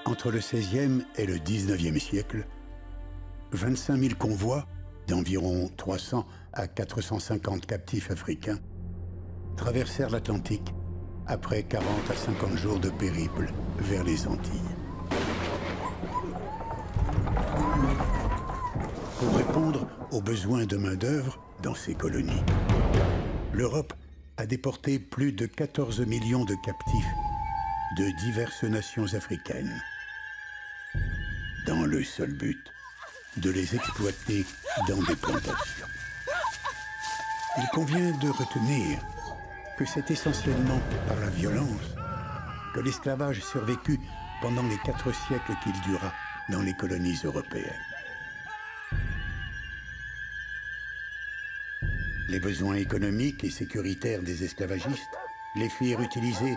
Entre le XVIe et le XIXe siècle, 25 000 convois d'environ 300 à 450 captifs africains traversèrent l'Atlantique après 40 à 50 jours de périple vers les Antilles. Pour répondre aux besoins de main-d'œuvre dans ces colonies, l'Europe a déporté plus de 14 millions de captifs de diverses nations africaines, dans le seul but de les exploiter dans des plantations. Il convient de retenir que c'est essentiellement par la violence que l'esclavage survécut pendant les 4 siècles qu'il dura dans les colonies européennes. Les besoins économiques et sécuritaires des esclavagistes les firent utiliser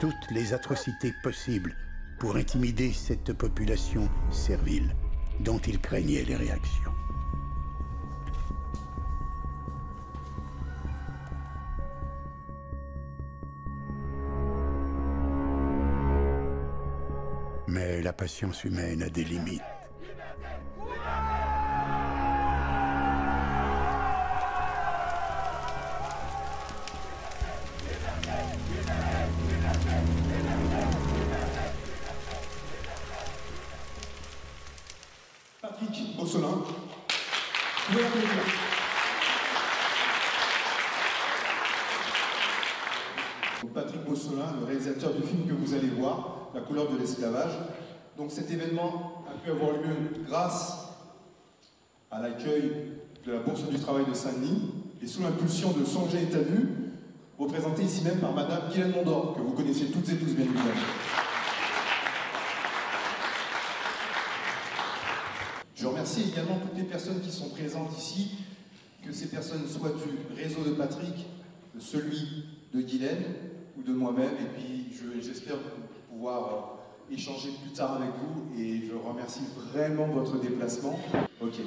toutes les atrocités possibles pour intimider cette population servile dont ils craignaient les réactions. Mais la patience humaine a des limites. Patrick Beaucelin. Patrick Beaucelin, le réalisateur du film que vous allez voir, La couleur de l'esclavage. Donc cet événement a pu avoir lieu grâce à l'accueil de la Bourse du Travail de Saint-Denis et sous l'impulsion de Songé et Tavu, représenté ici même par Madame Guylaine Mondor, que vous connaissez toutes et tous bien évidemment. Je remercie également toutes les personnes qui sont présentes ici, que ces personnes soient du réseau de Patrick, de celui de Guylaine ou de moi-même, et puis j'espère pouvoir échanger plus tard avec vous, et je remercie vraiment votre déplacement. Ok,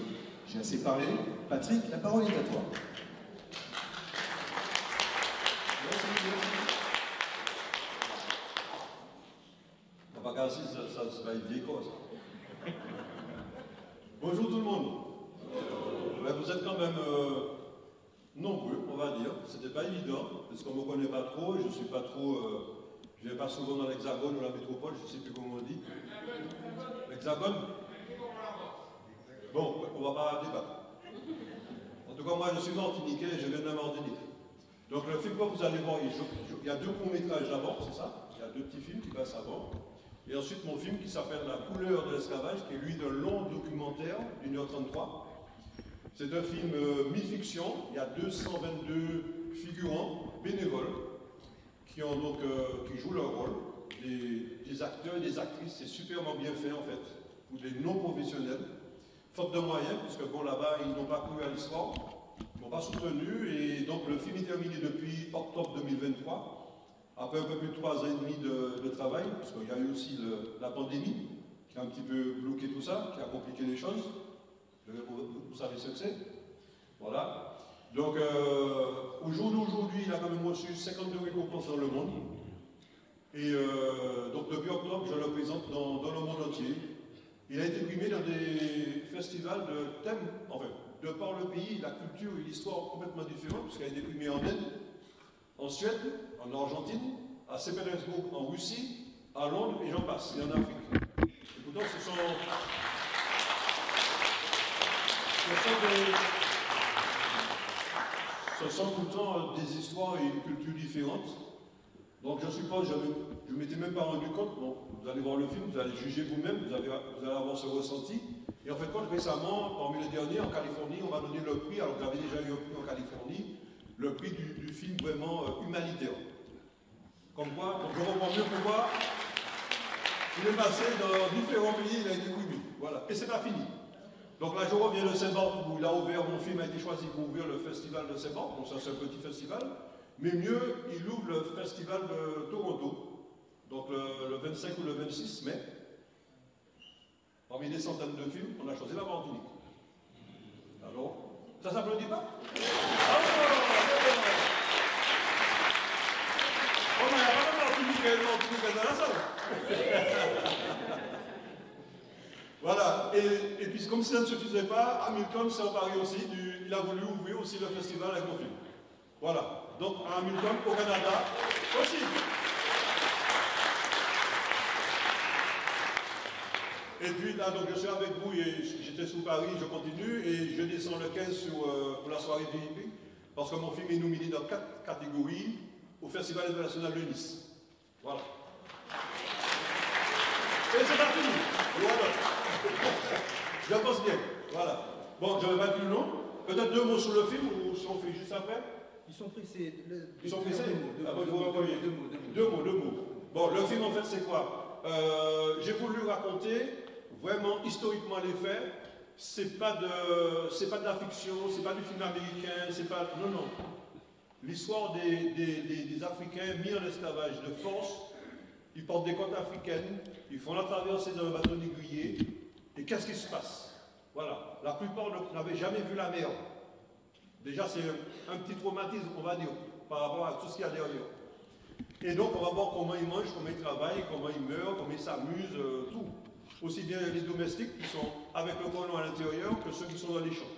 j'ai assez parlé. Patrick, la parole est à toi. Bonjour tout le monde. Vous êtes quand même nombreux, on va dire. C'était pas évident, parce qu'on ne me connaît pas trop, je suis pas trop. Je ne vais pas souvent dans l'Hexagone ou la métropole, je ne sais plus comment on dit. L'Hexagone. Bon, on ne va pas débattre. En tout cas, moi je suis martiniquais et je viens de la Martinique. Donc le film que vous allez voir, il y a 2 courts-métrages avant, c'est ça? Il y a 2 petits films qui passent avant. Et ensuite mon film qui s'appelle La couleur de l'esclavage, qui est lui d'un long documentaire d'1h33. C'est un film mi-fiction, il y a 222 figurants bénévoles qui jouent leur rôle, des acteurs et des actrices, c'est superment bien fait en fait, pour des non-professionnels, faute de moyens, puisque bon là-bas ils n'ont pas cru à l'histoire, ils n'ont pas soutenu, et donc le film est terminé depuis octobre 2023. Après un peu plus de 3 ans et demi de travail, parce qu'il y a eu aussi la pandémie, qui a un petit peu bloqué tout ça, qui a compliqué les choses. Vous savez ce que c'est. Voilà. Donc, au jour d'aujourd'hui, il a quand même reçu 52 récompenses dans le monde. Et donc, depuis octobre, je le présente dans le monde entier. Il a été primé dans des festivals de thèmes, enfin, de par le pays, la culture et l'histoire complètement différentes, puisqu'il a été primé en Inde, en Suède, en Argentine, à Saint-Pétersbourg, en Russie, à Londres, et j'en passe, et en Afrique. Et pourtant, ce sont tout le temps des histoires et une culture différente. Donc je suppose, je ne m'étais même pas rendu compte, bon, vous allez voir le film, vous allez juger vous-même, vous allez avoir ce ressenti. Et en fait, récemment, parmi les derniers, en Californie, on m'a donné le prix, alors que j'avais déjà eu un prix en Californie, le prix du film vraiment humanitaire. Comme quoi, donc je comprends mieux pourquoi il est passé dans différents pays, il a été primé. Voilà, et c'est pas fini. Donc là, je reviens de Saint-Barth, où il a ouvert, mon film a été choisi pour ouvrir le festival de Saint-Barth, donc ça c'est un petit festival. Mais mieux, il ouvre le festival de Toronto, donc le 25 ou le 26 mai. Parmi des centaines de films, on a choisi la Martinique. Alors, ça s'applaudit pas? Oh, mais il n'y a pas de Martinique dans la salle. Voilà, et puis comme ça ne suffisait pas, Hamilton s'est emparé aussi, il a voulu ouvrir aussi le festival avec nos films. Voilà, donc à Hamilton, au Canada, aussi. Et puis là, donc je suis avec vous, j'étais sous Paris, je continue, et je descends le 15 pour la soirée VIP, parce que mon film est nominé dans 4 catégories au Festival international de Nice. Voilà. Et c'est pas fini. Voilà. Je pense bien. Voilà. Bon, je ne vais pas plus long. Peut-être 2 mots sur le film, ou si on fait juste après. Ils sont pressés. Ils sont pressés. Deux mots. Bon, le film, en fait, c'est quoi? J'ai voulu raconter vraiment historiquement les faits. C'est pas de la fiction, c'est pas du film américain, c'est pas. Non, non. L'histoire des Africains mis en esclavage de force. Ils portent des côtes africaines, ils font la traversée dans un bateau négrier, et qu'est-ce qui se passe? Voilà, la plupart n'avaient jamais vu la mer. Déjà, c'est un petit traumatisme, on va dire, par rapport à tout ce qu'il y a derrière. Et donc, on va voir comment ils mangent, comment ils travaillent, comment ils meurent, comment ils s'amusent, tout. Aussi bien les domestiques qui sont avec le colon à l'intérieur que ceux qui sont dans les champs.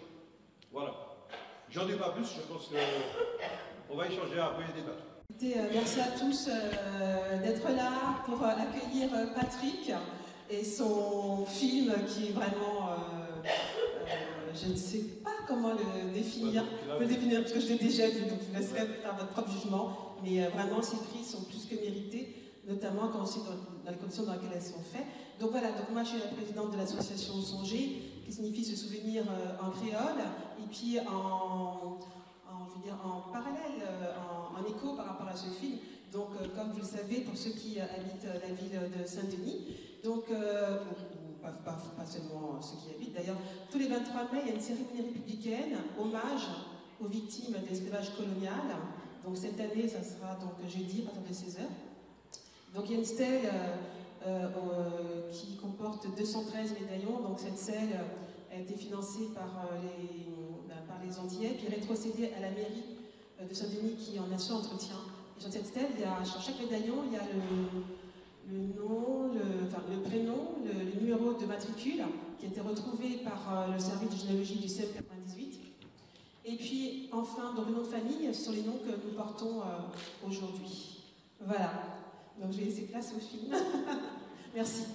Voilà. J'en dis pas plus, je pense qu'on va échanger après et débattre. Merci à tous d'être là pour accueillir Patrick et son film qui est vraiment, je ne sais pas comment le définir, parce que je l'ai déjà vu, donc je vous laisserai faire votre propre jugement, mais vraiment ces prix sont plus que mérités, notamment quand on sait dans les conditions dans lesquelles elles sont faites. Donc voilà, donc moi je suis la présidente de l'association Songer, qui signifie se souvenir en créole, et puis en parallèle, en écho par rapport à ce film. Donc, comme vous le savez, pour ceux qui habitent la ville de Saint-Denis, donc, pas seulement ceux qui y habitent, d'ailleurs, tous les 23 mai, il y a une cérémonie républicaine, hommage aux victimes de l'esclavage colonial. Donc, cette année, ça sera donc jeudi à partir de 16h. Donc, il y a une stèle qui comporte 213 médaillons. Donc, cette stèle a été financée par les Antillais, puis rétrocédée à la mairie de Saint-Denis qui en assure entretien. Et sur cette stèle, sur chaque médaillon, il y a le nom, le prénom, le numéro de matricule qui a été retrouvé par le service de généalogie du CEP 98. Et puis, enfin, dans le nom de famille, ce sont les noms que nous portons aujourd'hui. Voilà. Donc, je vais laisser place au film. Merci.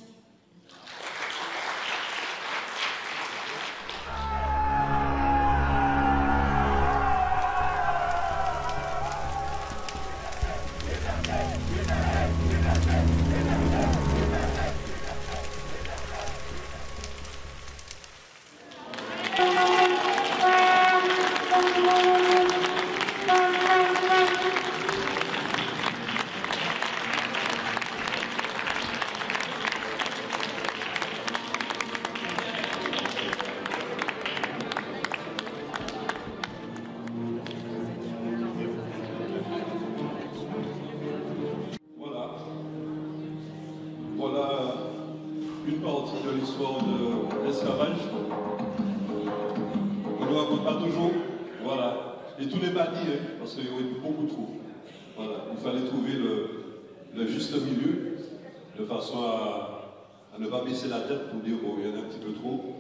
La tête pour dire bon, il y en a un petit peu trop.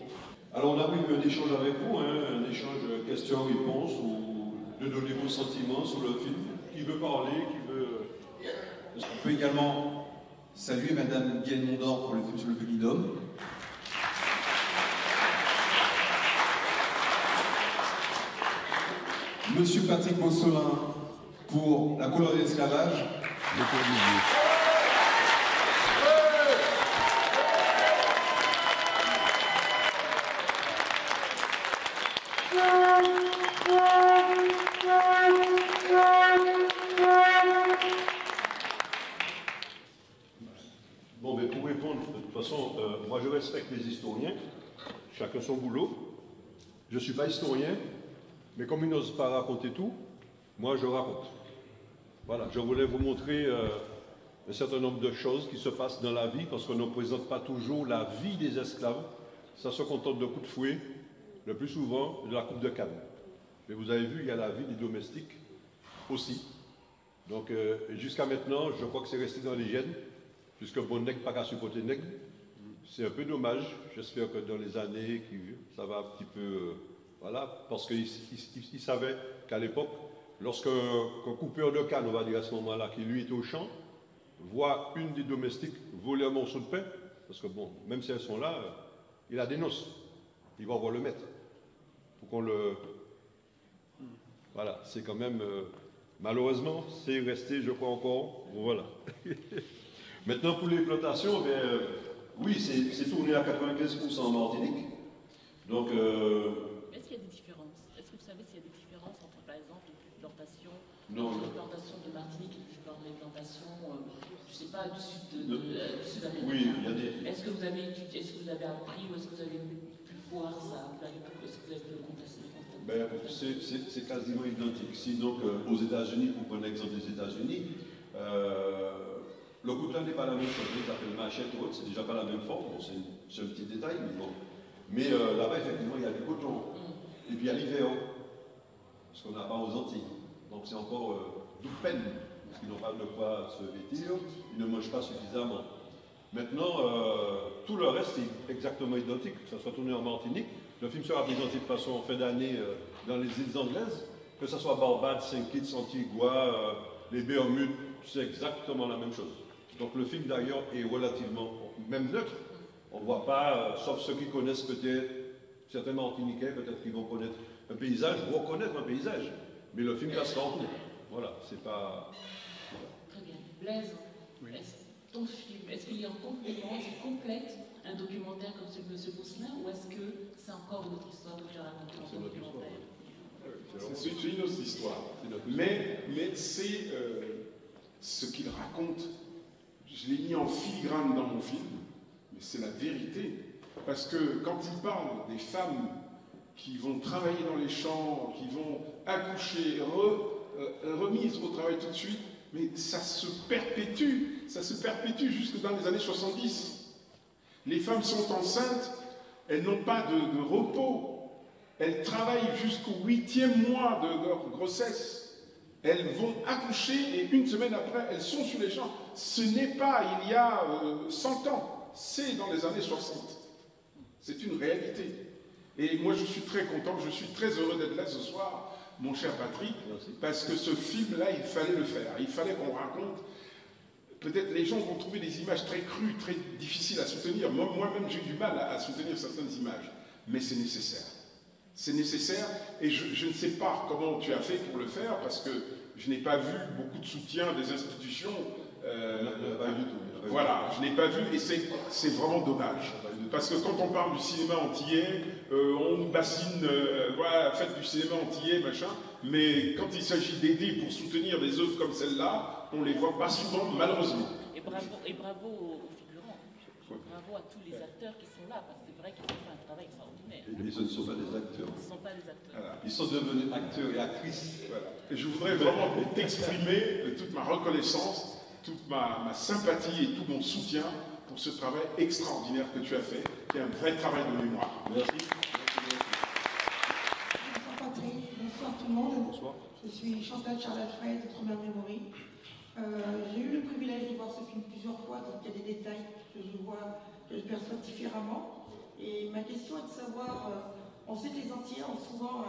Alors on a eu un échange avec vous, un échange questions-réponses, ou de donner vos sentiments sur le film. Qui veut parler, qui veut... On peut également saluer Madame Guienne Mondor pour le film sur le Pulidum. Monsieur Patrick Beaucelin pour la couleur de l'esclavage. Bon, mais pour répondre, de toute façon, moi je respecte les historiens, chacun son boulot. Je ne suis pas historien, mais comme ils n'osent pas raconter tout, moi je raconte. Voilà, je voulais vous montrer un certain nombre de choses qui se passent dans la vie, parce qu'on ne présente pas toujours la vie des esclaves. Ça se contente de coups de fouet, le plus souvent de la coupe de canne. Mais vous avez vu, il y a la vie des domestiques aussi. Donc jusqu'à maintenant, je crois que c'est resté dans les gènes, puisque bon nègre pas qu'à supporter nègre. c'est un peu dommage. J'espère que dans les années, ça va un petit peu... voilà, parce qu'il savait qu'à l'époque, lorsqu'un coupeur de canne, on va dire à ce moment-là, qui lui est au champ, voit une des domestiques voler un morceau de pain, parce que bon, même si elles sont là, il a des noces. Il va voir le maître. Pour qu'on le... Voilà, c'est quand même... malheureusement, c'est resté, je crois encore... Bon, voilà. Maintenant, pour les plantations, oui, c'est tourné à 95% en Martinique. Donc... Est-ce qu'il y a des différences? Est-ce que vous savez s'il y a des différences entre, par exemple, les plantations de Martinique et les plantations, je ne sais pas, du Sud-Amérique? Oui, il y a des... Est-ce que vous avez étudié, est-ce que vous avez appris ou est-ce que vous avez pu voir ça? Est-ce que vous avez pu le contester? C'est quasiment identique. Si donc aux États-Unis, pour prendre l'exemple des États-Unis, le coton n'est pas la même chose. Il s'appelle machette ou autre, c'est déjà pas la même forme. Bon, c'est un petit détail, mais bon. Mais là-bas, effectivement, il y a du coton. Et puis il y a l'hiver, ce qu'on n'a pas aux Antilles. Donc c'est encore toute peine, parce qu'ils n'ont pas de quoi se vêtir, ils ne mangent pas suffisamment. Maintenant, tout le reste est exactement identique, que ce soit tourné en Martinique. Le film sera présenté de façon en fin d'année dans les îles anglaises, que ce soit Barbade, Saint-Kitts, Antigua, les Bermudes, c'est exactement la même chose. Donc le film d'ailleurs est relativement, même neutre. On ne voit pas, sauf ceux qui connaissent peut-être, certains Martiniquais, peut-être qu'ils vont connaître un paysage, vont reconnaître un paysage. Mais le film passe en tout. Voilà, c'est pas... Voilà. Très bien. Blaise, oui. Ton film, est-ce qu'il y a en complément, est-ce complète un documentaire comme celui de M. Bousselin, ou est-ce que c'est encore une autre histoire que tu as racontée en documentaire? C'est une autre histoire. Mais c'est ce qu'il raconte. Je l'ai mis en filigrane dans mon film, mais c'est la vérité. Parce que quand il parle des femmes qui vont travailler dans les champs, qui vont accoucher, remises au travail tout de suite, mais ça se perpétue jusque dans les années 70. Les femmes sont enceintes, elles n'ont pas de repos, elles travaillent jusqu'au 8e mois de leur grossesse, elles vont accoucher et une semaine après, elles sont sur les champs. Ce n'est pas il y a 100 ans, c'est dans les années 60. C'est une réalité. Et moi, je suis très content, je suis très heureux d'être là ce soir, mon cher Patrick, parce que ce film-là, il fallait le faire. Il fallait qu'on raconte. Peut-être les gens vont trouver des images très crues, très difficiles à soutenir. Moi-même, j'ai du mal à soutenir certaines images. Mais c'est nécessaire. C'est nécessaire. Et je ne sais pas comment tu as fait pour le faire, parce que je n'ai pas vu beaucoup de soutien des institutions. Pas du tout. Voilà, je n'ai pas vu, et c'est vraiment dommage. Parce que quand on parle du cinéma antillais, on nous bassine, voilà, faites du cinéma antillais, machin, mais quand il s'agit d'aider pour soutenir des œuvres comme celle-là, on ne les voit pas souvent, malheureusement. Et bravo aux figurants, bravo à tous les acteurs qui sont là, parce que c'est vrai qu'ils ont fait un travail extraordinaire. Et ce ne sont pas des acteurs. Ce ne sont pas des acteurs. Voilà. Ils sont devenus acteurs et actrices. Voilà. Et je voudrais vraiment t'exprimer toute ma reconnaissance, toute ma sympathie et tout mon soutien pour ce travail extraordinaire que tu as fait, qui est un vrai travail de mémoire. Merci. Bonsoir Patrick, bonsoir tout le monde. Bonsoir. Je suis Chantal Charles-Alfred de Tremeur Memory. J'ai eu le privilège de voir ce film plusieurs fois, donc il y a des détails que je perçois différemment. Et ma question est de savoir, on sait que les Antillais ont souvent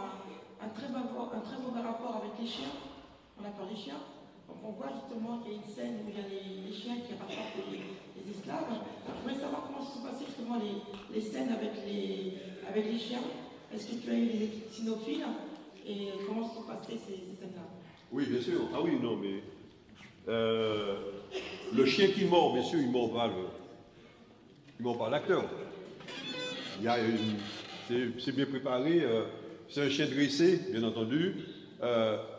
un très mauvais rapport avec les chiens. On a peur des chiens. Donc on voit justement qu'il y a une scène où il y a les chiens qui rattrapent les esclaves. Je voudrais savoir comment se sont passées justement les scènes avec les chiens. Est-ce que tu as eu des équipes cynophiles et comment se sont passées ces scènes-là? Oui, bien sûr. Ah oui, non, mais... le chien qui mord, bien sûr, il mord pas l'acteur. C'est bien préparé. C'est un chien dressé, bien entendu.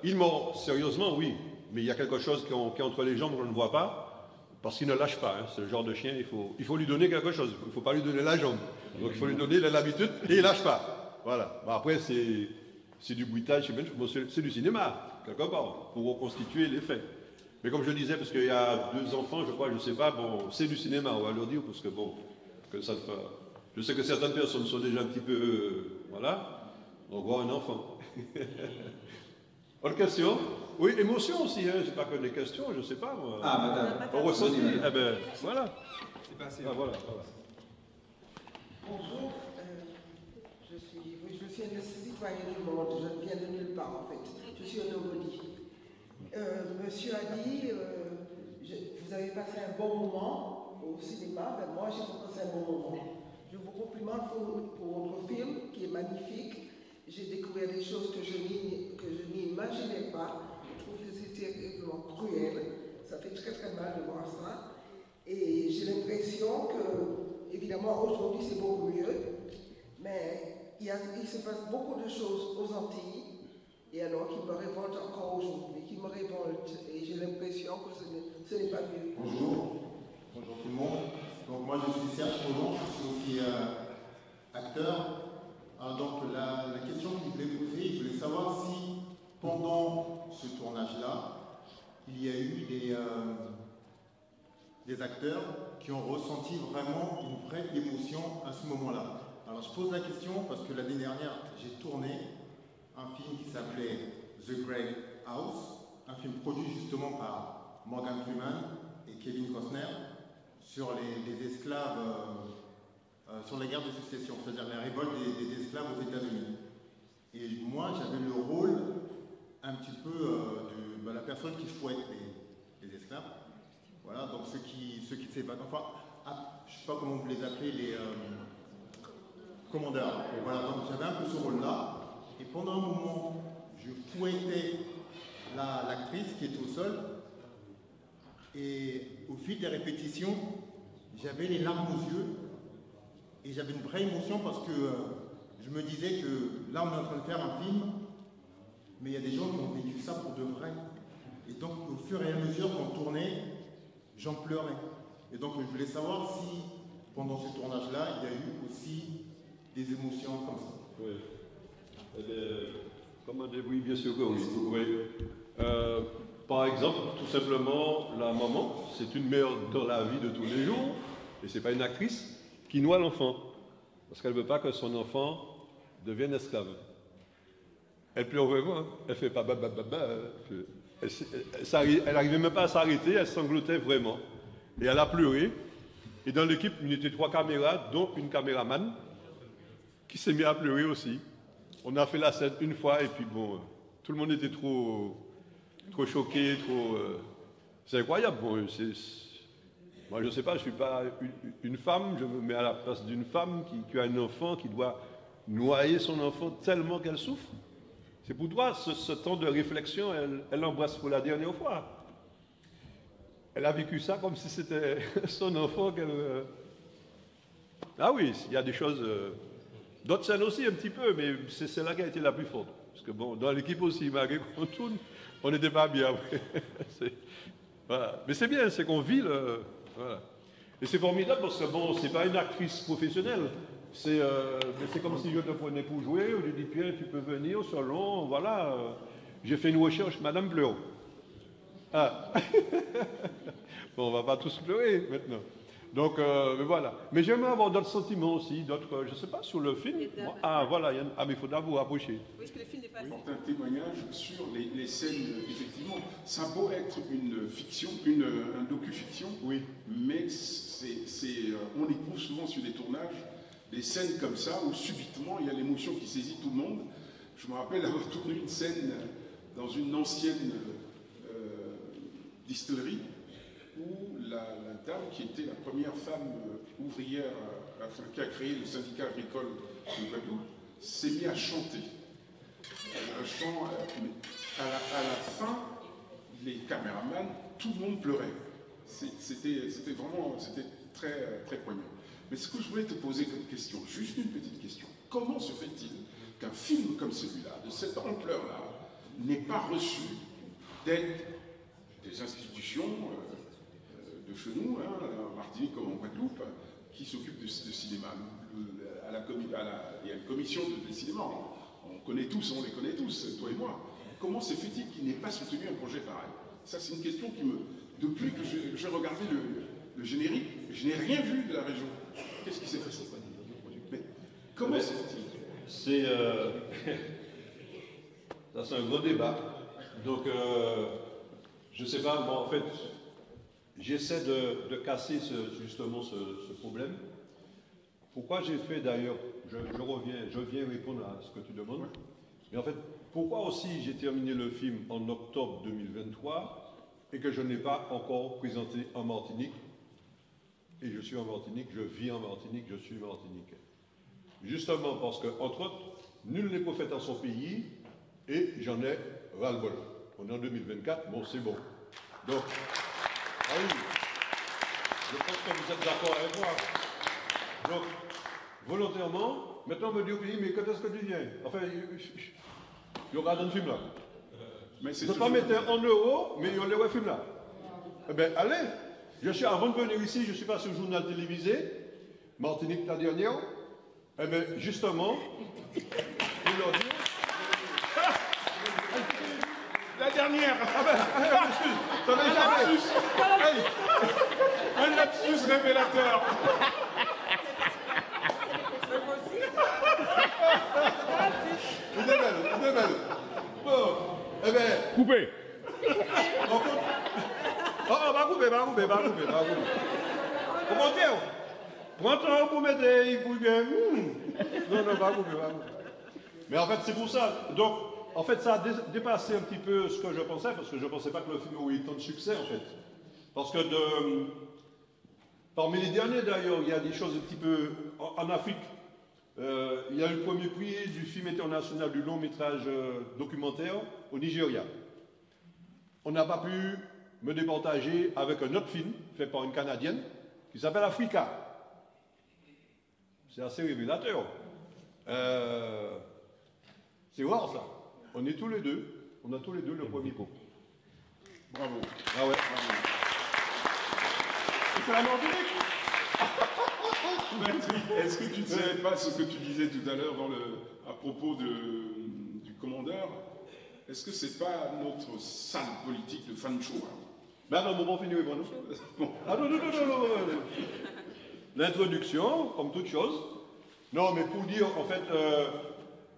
Il mord sérieusement, oui. Mais il y a quelque chose qui est entre les jambes qu'on ne voit pas, parce qu'il ne lâche pas. Hein. Ce genre de chien, il faut lui donner quelque chose. Il ne faut pas lui donner la jambe. Donc il faut lui donner l'habitude et il ne lâche pas. Voilà. Bon, après, c'est du bruitage, c'est du cinéma, quelque part, pour reconstituer les faits. Mais comme je disais, parce qu'il y a 2 enfants, je crois, je ne sais pas, bon, c'est du cinéma, on va leur dire, parce que bon, que ça je sais que certaines personnes sont déjà un petit peu, voilà, on voit un enfant. Autre question? Oui, émotion aussi, hein, c'est pas que des questions, je ne sais pas, moi. Ah, madame. On ressentit, eh ben, voilà. C'est passé. Ah, voilà. je suis une citoyenne du monde, je ne viens de nulle part en fait. Je suis un nobody. Monsieur a dit, vous avez passé un bon moment au cinéma, ben moi j'ai passé un bon moment. Je vous complimente pour votre film qui est magnifique. J'ai découvert des choses que je n'imaginais pas. Je trouve que c'est terriblement cruel. Ça fait très très mal de voir ça. Et j'ai l'impression que, évidemment, aujourd'hui c'est beaucoup mieux, mais il se passe beaucoup de choses aux Antilles, et alors qui me révoltent encore aujourd'hui, qui me révoltent. Et j'ai l'impression que ce n'est pas mieux. Bonjour. Bonjour tout le monde. Donc moi je suis Serge Collomb, je suis aussi acteur. Alors donc la question que je voulais poser, je voulais savoir si pendant ce tournage-là, il y a eu des acteurs qui ont ressenti vraiment une vraie émotion à ce moment-là. Alors je pose la question parce que l'année dernière, j'ai tourné un film qui s'appelait The Great House, un film produit justement par Morgan Freeman et Kevin Costner sur les esclaves, sur la guerre de succession, c'est-à-dire la révolte des esclaves aux États-Unis. Et moi, j'avais le rôle un petit peu de la personne qui fouette les esclaves. Voilà, donc ceux qui s'évadent. Enfin, je ne sais pas comment vous les appelez, les commandeurs. Voilà, donc j'avais un peu ce rôle-là. Et pendant un moment, je fouettais l'actrice qui est au sol. Et au fil des répétitions, j'avais les larmes aux yeux. Et j'avais une vraie émotion parce que je me disais que là, on est en train de faire un film, mais il y a des gens qui ont vécu ça pour de vrai. Et donc, au fur et à mesure qu'on tournait, j'en pleurais. Et donc, je voulais savoir si, pendant ce tournage-là, il y a eu aussi des émotions comme ça. Oui. Oui, bien sûr que oui. Oui. Par exemple, tout simplement, la maman, c'est une mère dans la vie de tous les jours, et ce n'est pas une actrice qui noie l'enfant, parce qu'elle ne veut pas que son enfant devienne esclave. Elle pleure vraiment, hein. Elle fait pas elle n'arrivait même pas à s'arrêter, elle sanglotait vraiment. Et elle a pleuré. Et dans l'équipe, il y était 3 caméras, dont une caméraman, qui s'est mis à pleurer aussi. On a fait la scène une fois, et puis bon, tout le monde était trop choqué, c'est incroyable. Bon, moi, je ne sais pas, je ne suis pas une femme, je me mets à la place d'une femme qui a un enfant, qui doit noyer son enfant tellement qu'elle souffre. C'est pour toi, ce temps de réflexion, elle l'embrasse pour la dernière fois. Elle a vécu ça comme si c'était son enfant qu'elle... Ah oui, il y a des choses... D'autres scènes aussi un petit peu, mais c'est celle-là qui a été la plus forte. Parce que bon, dans l'équipe aussi, malgré qu'on tourne, on n'était pas bien. Voilà. Mais c'est bien, c'est qu'on vit le... Voilà. Et c'est formidable parce que bon, c'est pas une actrice professionnelle. C'est comme si je te prenais pour jouer, je dis Pierre, tu peux venir au salon, voilà. J'ai fait une recherche, Madame pleure. Ah. Bon, on va pas tous pleurer maintenant. Donc, voilà. Mais j'aimerais avoir d'autres sentiments aussi, d'autres, je ne sais pas, sur le film. Ah, voilà, mais il faudra vous rapprocher. Oui, parce que le film n'est pas un témoignage sur les scènes, effectivement. Ça a beau être une fiction, un docu-fiction, oui. Mais on éprouve souvent sur des tournages des scènes comme ça, où subitement, il y a l'émotion qui saisit tout le monde. Je me rappelle avoir tourné une scène dans une ancienne distillerie, où la dame, qui était la première femme ouvrière qui a créé le syndicat agricole de Guadeloupe, s'est mise à chanter. Un chant, à la fin, les caméramans, tout le monde pleurait. C'était vraiment très, très poignant. Mais ce que je voulais te poser comme question, juste une petite question, comment se fait-il qu'un film comme celui-là, de cette ampleur-là, n'ait pas reçu d'aide des institutions de chez nous, en Martinique comme en Guadeloupe, qui s'occupent de cinéma. Il y a une commission de cinéma, on les connaît tous, toi et moi. Comment se fait-il qu'il n'ait pas soutenu un projet pareil? Ça, c'est une question qui me... Depuis que j'ai regardé le générique, je n'ai rien vu de la région. Qu'est-ce qui s'est passé? Mais comment se fait-il? Ça, c'est un gros débat. Donc, je ne sais pas, bon, en fait, j'essaie de casser justement ce problème. pourquoi j'ai fait d'ailleurs, je viens répondre à ce que tu demandes, mais en fait, pourquoi aussi j'ai terminé le film en octobre 2023 et que je n'ai pas encore présenté en Martinique, et je suis en Martinique, je vis en Martinique, je suis Martiniquais. Justement parce que, entre autres, nul n'est prophète dans son pays, et j'en ai ras-le-bol. On est en 2024, bon, c'est bon. Donc, ah oui, je pense que vous êtes d'accord avec moi. Donc, volontairement, maintenant on me dit au pays, mais quand est-ce que tu viens? Enfin, il y aura un film là. Je ne peux pas mettre en euros, mais il y aura un film là. Eh bien, allez, avant de venir ici, je suis passé au journal télévisé, Martinique la dernière. Eh bien, justement, ils leur disent. La dernière. Ah ben, excuse, ça m'est jamais. Un lapsus révélateur. Il est belle. Bon, eh bien. Coupé. Va couper. Comment dire? Prends ton temps pour mettre les bien. Non, va couper. Mais en fait, c'est pour ça. Donc, en fait, ça a dépassé un petit peu ce que je pensais, parce que je ne pensais pas que le film aurait eu tant de succès, en fait. Parce que parmi les derniers, d'ailleurs, il y a des choses un petit peu... En Afrique, il y a eu le premier prix du film international du long métrage documentaire au Nigeria. On n'a pas pu me départager avec un autre film fait par une Canadienne qui s'appelle Africa. C'est assez révélateur. C'est rare, ça. On est tous les deux. On a tous les deux le premier coup. Bravo. Ah ouais. C'est la Martinique. Est-ce que tu ne sais pas ce que tu disais tout à l'heure à propos du commandeur? Est-ce que c'est pas notre sale politique de Fancho? Ben non, bon, fini, bon. Ah non. L'introduction, comme toute chose. Non, mais pour dire, en fait,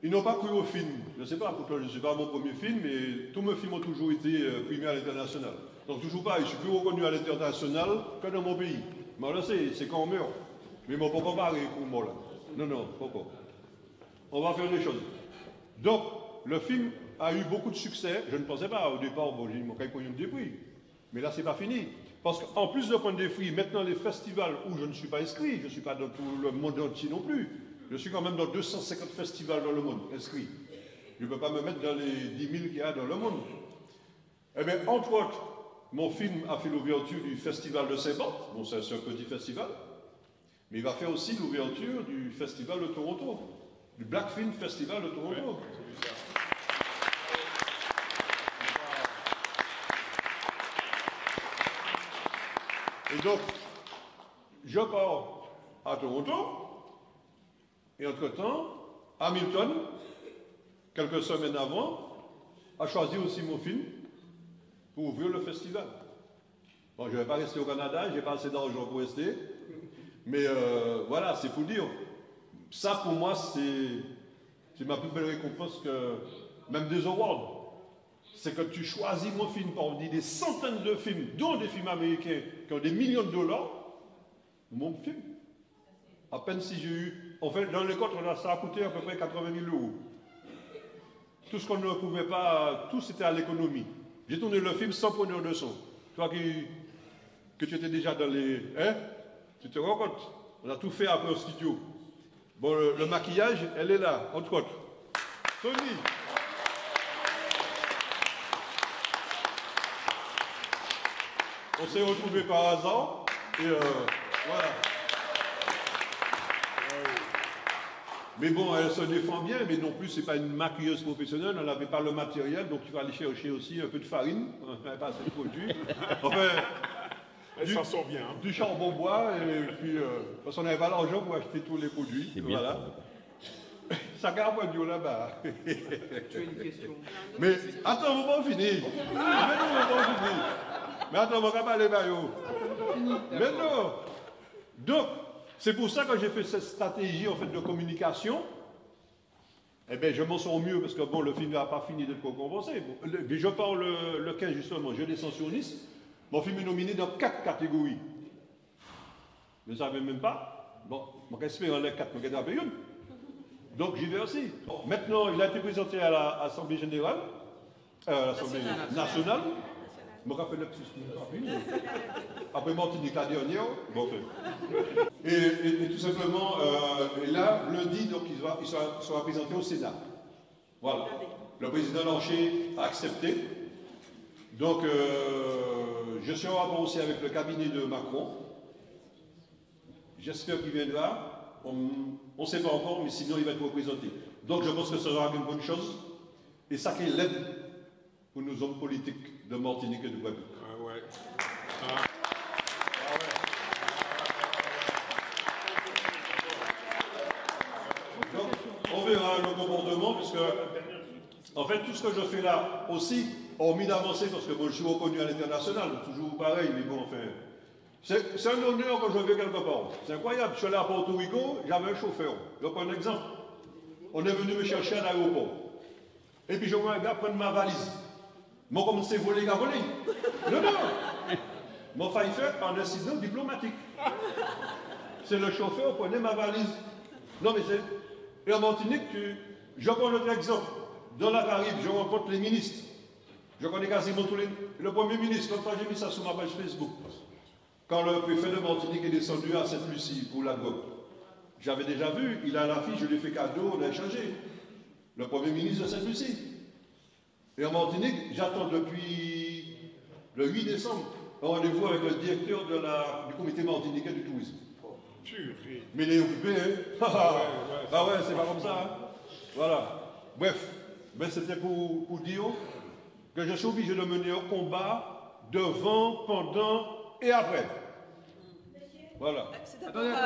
ils n'ont pas cru au film. Je ne sais pas, pourtant je ne suis pas mon premier film, mais tous mes films ont toujours été primés à l'international. Donc toujours pas, je suis plus reconnu à l'international que dans mon pays. Mais là, c'est quand on meurt. Mais bon, pas comparer pour moi là. Non, pas. On va faire des choses. Donc, le film a eu beaucoup de succès. Je ne pensais pas au départ, bon, j'ai mon cahier des prix. Mais là, c'est pas fini. Parce qu'en plus de prendre des prix, maintenant les festivals où je ne suis pas inscrit, je ne suis pas dans tout le monde entier non plus. Je suis quand même dans 250 festivals dans le monde, inscrit. Je ne peux pas me mettre dans les 10 000 qu'il y a dans le monde. Eh bien, entre autres, mon film a fait l'ouverture du festival de Saint-Barth. Bon, c'est un petit festival. Mais il va faire aussi l'ouverture du festival de Toronto. Du Black Film Festival de Toronto. Et donc, je pars à Toronto. Et entre-temps, Hamilton, quelques semaines avant, a choisi aussi mon film pour ouvrir le festival. Bon, je ne vais pas rester au Canada, je n'ai pas assez d'argent pour rester. Mais voilà, c'est pour dire. Ça, pour moi, c'est ma plus belle récompense que même des awards. C'est que tu choisis mon film parmi des centaines de films, dont des films américains qui ont des millions de dollars. Mon film. À peine si j'ai eu... En fait, dans les comptes, ça a coûté à peu près 80 000 €. Tout ce qu'on ne pouvait pas... Tout c'était à l'économie. J'ai tourné le film sans preneur de son. Toi que tu étais déjà dans les... Hein? Tu te rends compte? On a tout fait après au studio. Bon, le maquillage, elle est là, entre autres. Tony. On s'est retrouvés par hasard. Et voilà. Mais bon, elle se défend bien, mais non plus, c'est pas une maquilleuse professionnelle, elle n'avait pas le matériel, donc tu vas aller chercher aussi un peu de farine, pas assez de produits. Enfin, elle s'en sort bien. Hein. Du charbon bois, et puis, parce qu'on n'avait pas l'argent pour acheter tous les produits. Voilà. Ça garde un bio là-bas. Tu as une question. Mais attends, on va pas finir. Mais attends, on va pas aller là-haut. Mais non. Donc, c'est pour ça que j'ai fait cette stratégie en fait de communication. Eh bien, je m'en sors mieux parce que bon, le film n'a pas fini d'être compensé. Bon, je pars le 15 justement, je descends sur Nice. Mon film est nominé dans 4 catégories. Vous ne savez même pas. Bon, mon espère les 4 me garder une. Donc j'y vais aussi. Bon, maintenant, il a été présenté à l'Assemblée générale, l'Assemblée nationale. Je me rappelle après Martinique la dernière. Bon, et tout simplement, et là, lundi, donc, il sera présenté au Sénat. Voilà. Le président Lanché a accepté. Donc, je suis en rapport aussi avec le cabinet de Macron. J'espère qu'il viendra. On ne sait pas encore, mais sinon il va être représenté. Donc je pense que ce sera une bonne chose. Et ça qui est l'aide pour nos hommes politiques de Martinique et de Guadeloupe. Ah ouais. Donc on verra le comportement, puisque en fait tout ce que je fais là aussi, hormis d'avancer, parce que moi je suis reconnu à l'international, toujours pareil, mais bon, enfin. C'est un honneur que je vais quelque part. C'est incroyable. Je suis allé à Porto Rico, j'avais un chauffeur. Je prends un exemple. On est venu me chercher à l'aéroport. Et puis je vois un gars prendre ma valise. Moi, comme c'est volé, gars volé. Non, non. Moi, failli faire un incident diplomatique. C'est le chauffeur qui prenait ma valise. Non, mais c'est. Et en Martinique, je prends un autre exemple. Dans la Caraïbe, je rencontre les ministres. Je connais quasiment tous les. Le Premier ministre, comme ça, j'ai mis ça sur ma page Facebook. Quand le préfet de Martinique est descendu à Sainte-Lucie pour la GOP, j'avais déjà vu, il a la fille, je lui ai fait cadeau, on a échangé. Le Premier ministre de Sainte-Lucie. Et en Martinique, j'attends depuis le 8 décembre un rendez-vous avec le directeur du comité martiniquais du tourisme. Mais il est occupé, hein. Ah ouais, c'est pas comme ça, hein. Voilà. Bref, mais c'était pour dire que je suis obligé de mener un combat devant, pendant et après. Voilà.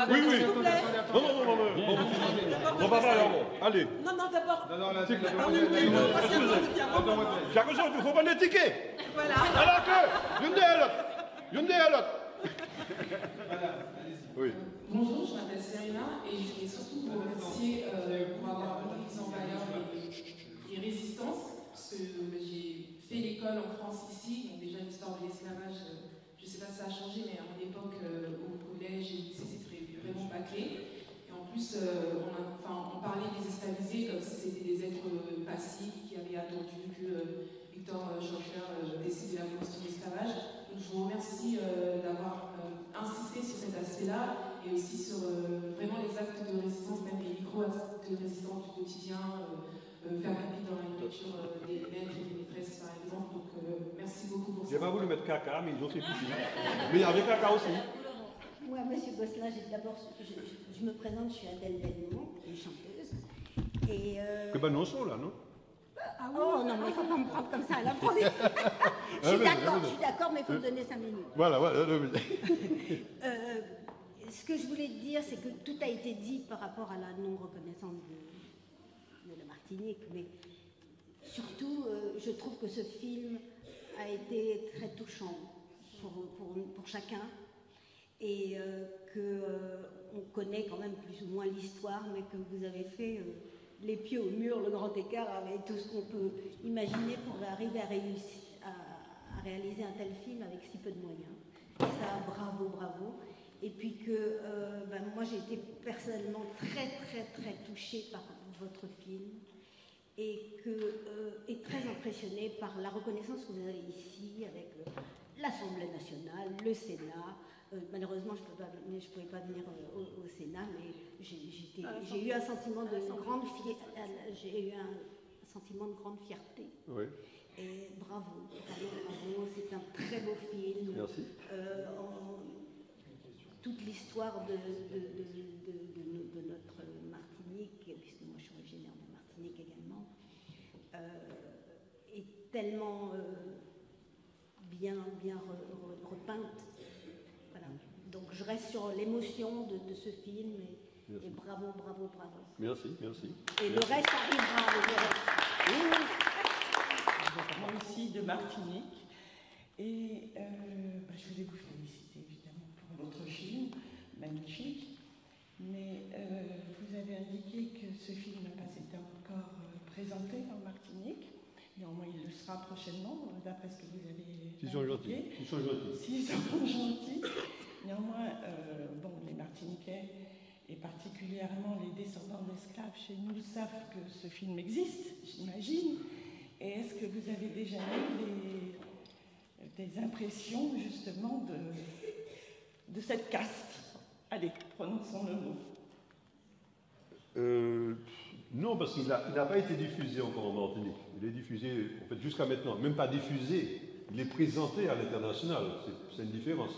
Oui, oui. Non, pas parler encore. Allez. Non, d'abord. Chaque chose, il faut prendre des tickets. Voilà. Alors que, l'une derrière l'autre. Oui. Bonjour, je m'appelle Serena et je voulais surtout vous remercier pour avoir mis en valeur les résistances, parce que j'ai fait l'école en France ici, donc déjà l'histoire de l'esclavage, je ne sais pas si ça a changé, mais à mon époque, au collège et au lycée, c'était vraiment bâclé. Et en plus, on parlait des esclavisés comme si c'était des êtres passifs qui avaient attendu que Victor Schœpfer décide de l'abolition de l'esclavage. Donc je vous remercie d'avoir insisté sur cet aspect-là et aussi sur vraiment les actes de résistance, même les micro-actes de résistance du quotidien, faire pipi dans la lecture des maîtres et des maîtresses par exemple. Donc merci beaucoup pour ça. J'ai pas voulu mettre caca, mais ils ont fait pipi. Mais avec caca aussi. Moi, monsieur Gosselin, d'abord, je me présente, je suis Adèle Delmont, une chanteuse. Et que ben non, sont là, non? Ah oui. Oh non, mais il ne faut pas me prendre comme ça à la première. Je suis d'accord, mais il faut me donner 5 minutes. Voilà. Ce que je voulais te dire, c'est que tout a été dit par rapport à la non-reconnaissance de la Martinique, mais surtout, je trouve que ce film a été très touchant pour chacun, et qu'on connaît quand même plus ou moins l'histoire, mais que vous avez fait les pieds au mur, le grand écart avec tout ce qu'on peut imaginer pour arriver à réaliser un tel film avec si peu de moyens. Et ça, bravo. Et puis que moi j'ai été personnellement très touchée par votre film et très impressionnée par la reconnaissance que vous avez ici avec l'Assemblée nationale, le Sénat. Malheureusement, je ne pouvais pas venir au Sénat, mais j'ai eu un sentiment de grande fierté. Oui. Et bravo, c'est un très beau film. Merci. Toute l'histoire de notre Martinique, puisque moi je suis originaire de Martinique également, est tellement bien repeinte. Voilà. Donc je reste sur l'émotion de ce film et bravo. Merci. Et le reste arrivera. Moi aussi de Martinique. Et je voulais vous féliciter évidemment pour votre film, magnifique. Mais vous avez indiqué que ce film n'a pas été encore présenté en Martinique. Néanmoins, il le sera prochainement, d'après ce que vous avez indiqué. Ils sont gentils. S'ils sont gentils. Néanmoins, les Martiniquais et particulièrement les descendants d'esclaves chez nous, savent que ce film existe, j'imagine. Et est-ce que vous avez déjà eu des impressions, justement, de cette caste? Allez, prononçons le mot. Non, parce qu'il n'a pas été diffusé encore en Martinique. Il est diffusé, en fait, jusqu'à maintenant. Même pas diffusé, il est présenté à l'international. C'est une différence.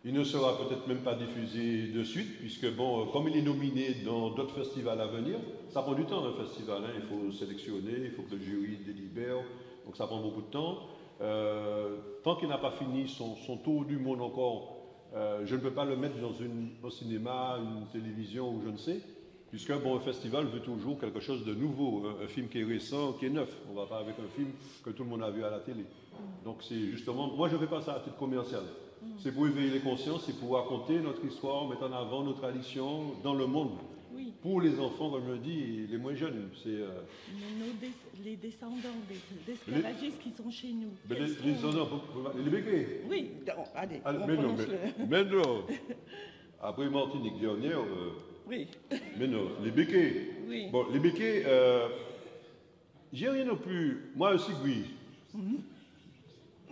Il ne sera peut-être même pas diffusé de suite, puisque, bon, comme il est nominé dans d'autres festivals à venir, ça prend du temps, un festival. Hein. Il faut sélectionner, il faut que le jury délibère, donc ça prend beaucoup de temps. Tant qu'il n'a pas fini son tour du monde encore, je ne peux pas le mettre dans un cinéma, une télévision ou je ne sais, puisque, bon, un festival veut toujours quelque chose de nouveau, un film qui est récent, qui est neuf. On ne va pas avec un film que tout le monde a vu à la télé. Donc c'est justement, moi je ne fais pas ça à titre commercial. C'est pour éveiller les consciences, c'est pour raconter notre histoire, mettre en avant nos traditions dans le monde. Oui. Pour les enfants, comme je le dis, et les moins jeunes. Les descendants d'esclavagistes qui sont chez nous. Les descendants, les béquets. Oui, allez, mais non. Après Martinique dernière, oui. Mais non, les béquets. Oui. Bon, les béquets, j'ai rien non plus. Moi aussi, oui.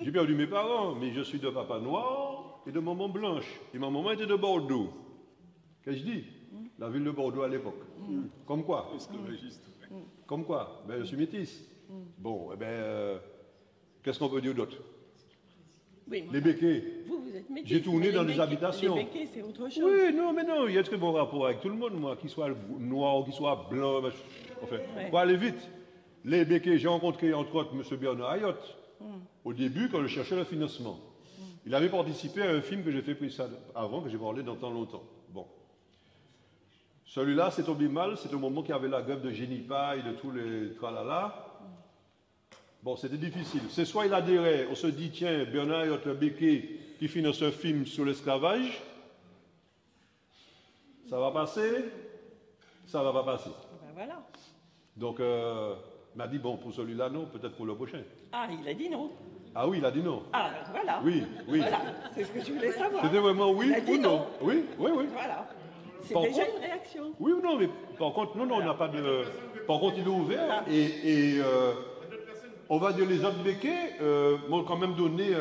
J'ai perdu mes parents, mais je suis de papa noir et de maman blanche. Et ma maman était de Bordeaux. Qu'est-ce que je dis? La ville de Bordeaux à l'époque. Comme quoi? Comme quoi? Ben, je suis métisse. Bon, eh ben, qu'est-ce qu'on peut dire d'autre? Oui, les béquets. Vous êtes métisse. J'ai tourné dans des habitations. Les béquets, c'est autre chose. Oui, non, mais non, il y a un très bon rapport avec tout le monde, moi, qu'il soit noir, qu'il soit blanc. Enfin, pour aller vite. Les béquets, j'ai rencontré entre autres M. Bernard Ayotte. Au début, quand je cherchais le financement. Il avait participé à un film que j'ai fait avant, que j'ai parlé dans tant longtemps. Bon. Celui-là, c'est tombé mal, c'est au moment qu'il y avait la grève de Génipa et de tous les tralala. Bon, c'était difficile. C'est soit il adhérait, on se dit, tiens, Bernard Ayotte, le béquet, qui finance un film sur l'esclavage, ça va passer, ça va pas passer. Ben voilà. Donc, il m'a dit, bon, pour celui-là, non, peut-être pour le prochain. Ah, il a dit non. Ah oui, il a dit non. Ah, voilà. Oui, oui. Voilà, c'est ce que je voulais savoir. C'était vraiment oui ou non. Oui, oui, oui. Voilà. C'est par déjà contre, une réaction. Oui ou non, mais par contre, non, on n'a pas de... Par contre, il est ouvert et on va dire les autres béquets m'ont quand même donné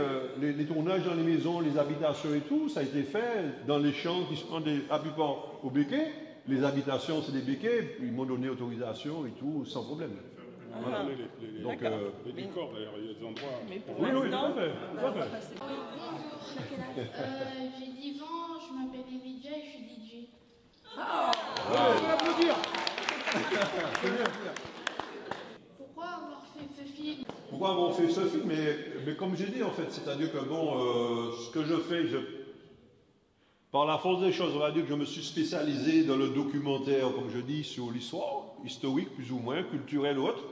les tournages dans les maisons, les habitations et tout. Ça a été fait dans les champs qui sont habitués aux béquets. Les habitations, c'est des béquets. Ils m'ont donné autorisation et tout, sans problème. Voilà. Donc, les décors, d'ailleurs, il y a des endroits... Oui, oui, tout à fait. J'ai 10 ans, je m'appelle Elijah et je suis DJ. Ah, on va applaudir. Pourquoi avoir fait ce film? Pourquoi avoir fait ce film? Mais comme j'ai dit, en fait, c'est-à-dire que, bon, ce que je fais, par la force des choses, on va dire que je me suis spécialisé dans le documentaire, comme je dis, sur l'histoire, historique plus ou moins, culturelle ou autre,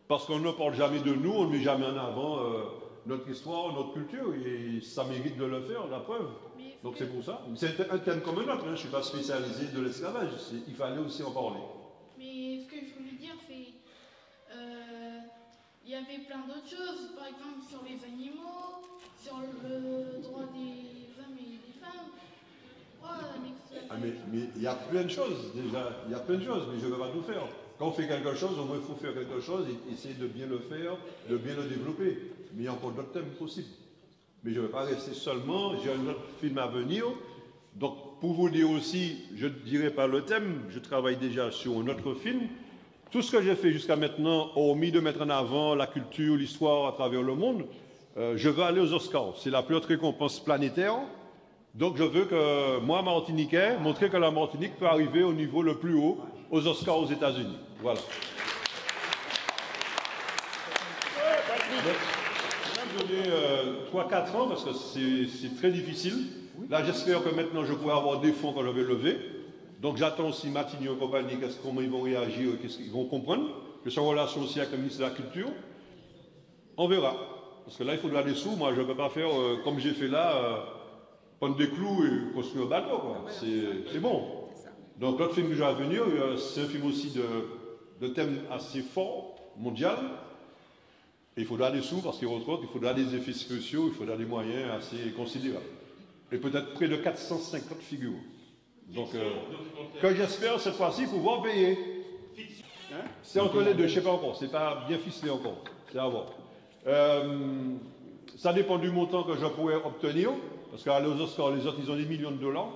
parce qu'on ne parle jamais de nous, on ne met jamais en avant notre histoire, notre culture, et ça mérite de le faire, la preuve. Donc c'est pour ça. C'est un thème comme un autre, hein. Je ne suis pas spécialisé de l'esclavage, il fallait aussi en parler. Mais ce que je voulais dire, c'est... il y avait plein d'autres choses, par exemple sur les animaux, sur le droit des hommes et des femmes. Ah, mais il y a plein de choses déjà, il y a plein de choses, mais je ne veux pas tout faire. Quand on fait quelque chose, au moins il faut faire quelque chose et essayer de bien le faire, de bien le développer. Mais il y a encore d'autres thèmes possibles. Mais je ne veux pas rester seulement, j'ai un autre film à venir. Donc pour vous dire aussi, je ne dirai pas le thème, je travaille déjà sur un autre film. Tout ce que j'ai fait jusqu'à maintenant, hormis de mettre en avant la culture, l'histoire à travers le monde, je veux aller aux Oscars. C'est la plus haute récompense planétaire. Donc je veux que moi, Martiniquais, montrer que la Martinique peut arriver au niveau le plus haut, aux Oscars aux États-Unis. Voilà. Je vais donner 3-4 ans parce que c'est très difficile. Là, j'espère que maintenant je pourrai avoir des fonds quand je vais lever. Donc j'attends aussi Matignon et compagnie, comment ils vont réagir, qu'est-ce qu'ils vont comprendre. Je suis en relation aussi avec le ministre de la Culture. On verra. Parce que là, il faudra des sous. Moi, je ne peux pas faire comme j'ai fait là. Prendre des clous et construire un bateau, quoi. C'est bon. Donc l'autre film que j'ai à venir, c'est un film aussi de thème assez fort, mondial. Et il faudra des sous parce qu'il faudra des effets spéciaux, il faudra des moyens assez considérables. Et peut-être près de 450 figures. Donc, que j'espère cette fois-ci pouvoir payer. C'est entre les deux, je ne sais pas encore, c'est pas bien ficelé encore, c'est à voir. Ça dépend du montant que je pourrais obtenir, parce qu'à los Oscars, les autres, ils ont des millions de dollars.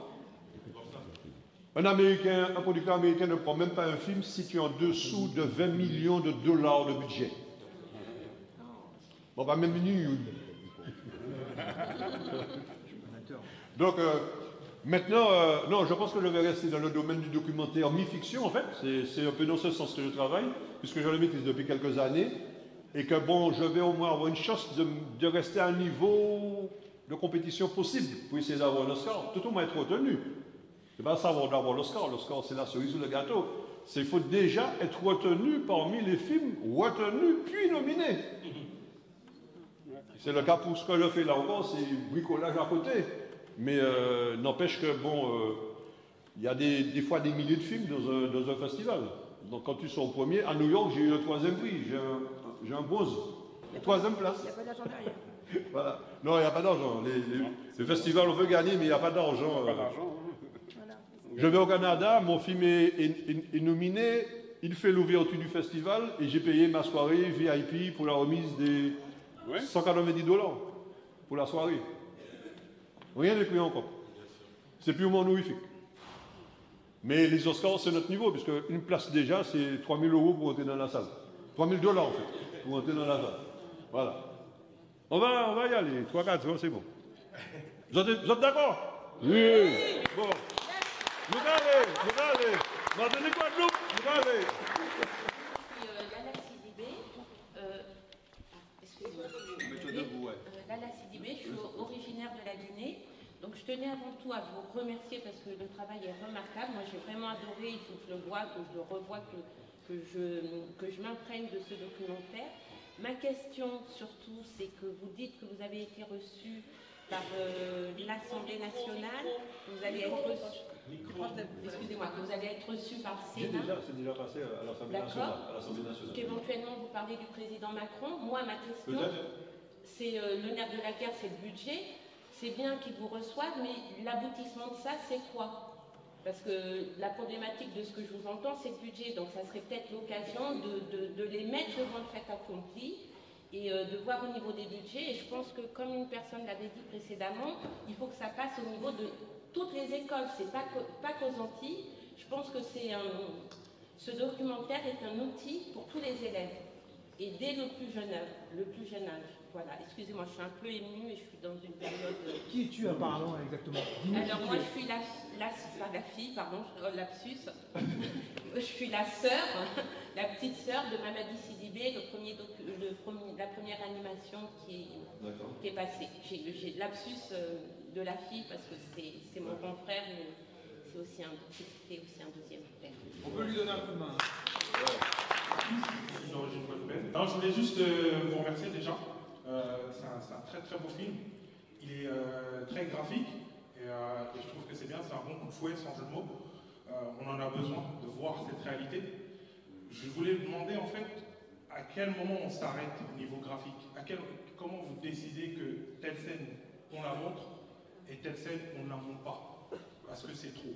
Un producteur américain ne prend même pas un film situé en dessous de 20 millions de dollars de budget. Bon, pas même une. Donc, maintenant, non, je pense que je vais rester dans le domaine du documentaire mi-fiction, en fait. C'est un peu dans ce sens que je travaille, puisque je le maîtrise depuis quelques années, et que, bon, je vais au moins avoir une chance de rester à un niveau de compétition possible pour essayer d'avoir un Oscar. Tout au moins être retenu. C'est pas savoir d'avoir l'Oscar. L'Oscar, c'est la cerise ou le gâteau. Il faut déjà être retenu parmi les films retenus puis nominés. C'est le cas pour ce que je fais là encore, c'est bricolage à côté. Mais n'empêche que, bon, il y a des fois des milliers de films dans un festival. Donc quand tu sors au premier, à New York, j'ai eu le 3e prix, j'ai un bronze. 3e place. Il n'y a pas d'argent derrière. Voilà. Non, il n'y a pas d'argent. Les festivals, on veut gagner, mais il n'y a pas d'argent. Je vais au Canada, mon film est nominé, il fait l'ouverture du festival et j'ai payé ma soirée VIP pour la remise des $190 pour la soirée. Rien n'est pris encore. C'est purement honorifique. Mais les Oscars, c'est notre niveau, puisque une place déjà, c'est 3 000 € pour entrer dans la salle. 3 000 $ en fait, pour entrer dans la salle. Voilà. On va y aller, 3-4, c'est bon. Vous êtes d'accord? Oui. Bon. Vous allez. Martinique, Guadeloupe, vous allez. Lala Sidibé, excusez-moi. Lala Sidibé, je suis originaire de la Guinée. Donc je tenais avant tout à vous remercier parce que le travail est remarquable. Moi j'ai vraiment adoré, il faut que je le voie, que je le revoie, que je m'imprègne de ce documentaire. Ma question surtout, c'est que vous dites que vous avez été reçu par l'Assemblée nationale, vous allez être reçu. Excusez-moi, que vous allez être reçu par le Sénat. C'est déjà passé à l'Assemblée nationale. Qu'éventuellement vous parlez du président Macron. Moi, ma question, c'est le nerf de la guerre, c'est le budget. C'est bien qu'ils vous reçoivent, mais l'aboutissement de ça, c'est quoi? Parce que la problématique de ce que je vous entends, c'est le budget. Donc ça serait peut-être l'occasion de les mettre devant le fait accompli et de voir au niveau des budgets. Et je pense que, comme une personne l'avait dit précédemment, il faut que ça passe au niveau de toutes les écoles. C'est pas qu'aux Antilles. Je pense que ce documentaire est un outil pour tous les élèves. Et dès le plus jeune âge. Voilà, excusez-moi, je suis un peu émue et je suis dans une période... Qui es-tu apparemment exactement? Alors moi je suis la fille, pardon, lapsus. Je suis la sœur, la petite sœur de Mamadi Sidibé, la première animation qui est passée. J'ai lapsus de la fille parce que c'est mon grand frère, mais c'était aussi un deuxième frère. On peut lui donner un coup de main. Non, je voulais juste vous remercier déjà. C'est un très très beau film. Il est très graphique et je trouve que c'est bien, c'est un bon coup de fouet sans jeu de mots. On en a besoin de voir cette réalité. Je voulais vous demander en fait à quel moment on s'arrête au niveau graphique. Comment vous décidez que telle scène on la montre et telle scène on ne la montre pas? Parce que c'est trop.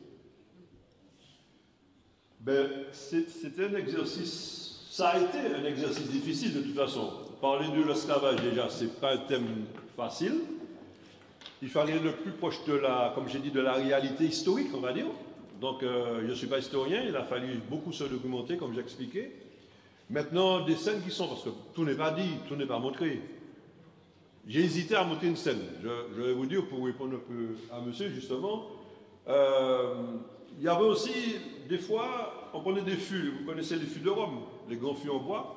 C'était un exercice, ça a été un exercice difficile de toute façon. Parler de l'esclavage déjà, c'est pas un thème facile. Il fallait être le plus proche de comme j'ai dit, de la réalité historique, on va dire. Donc je ne suis pas historien, il a fallu beaucoup se documenter, comme j'ai expliqué. Maintenant, des scènes qui sont, parce que tout n'est pas dit, tout n'est pas montré. J'ai hésité à monter une scène. Je vais vous dire, pour répondre un peu à monsieur, justement, il y avait aussi, des fois, on prenait des fûts, vous connaissez les fûts de Rome, les grands fûts en bois.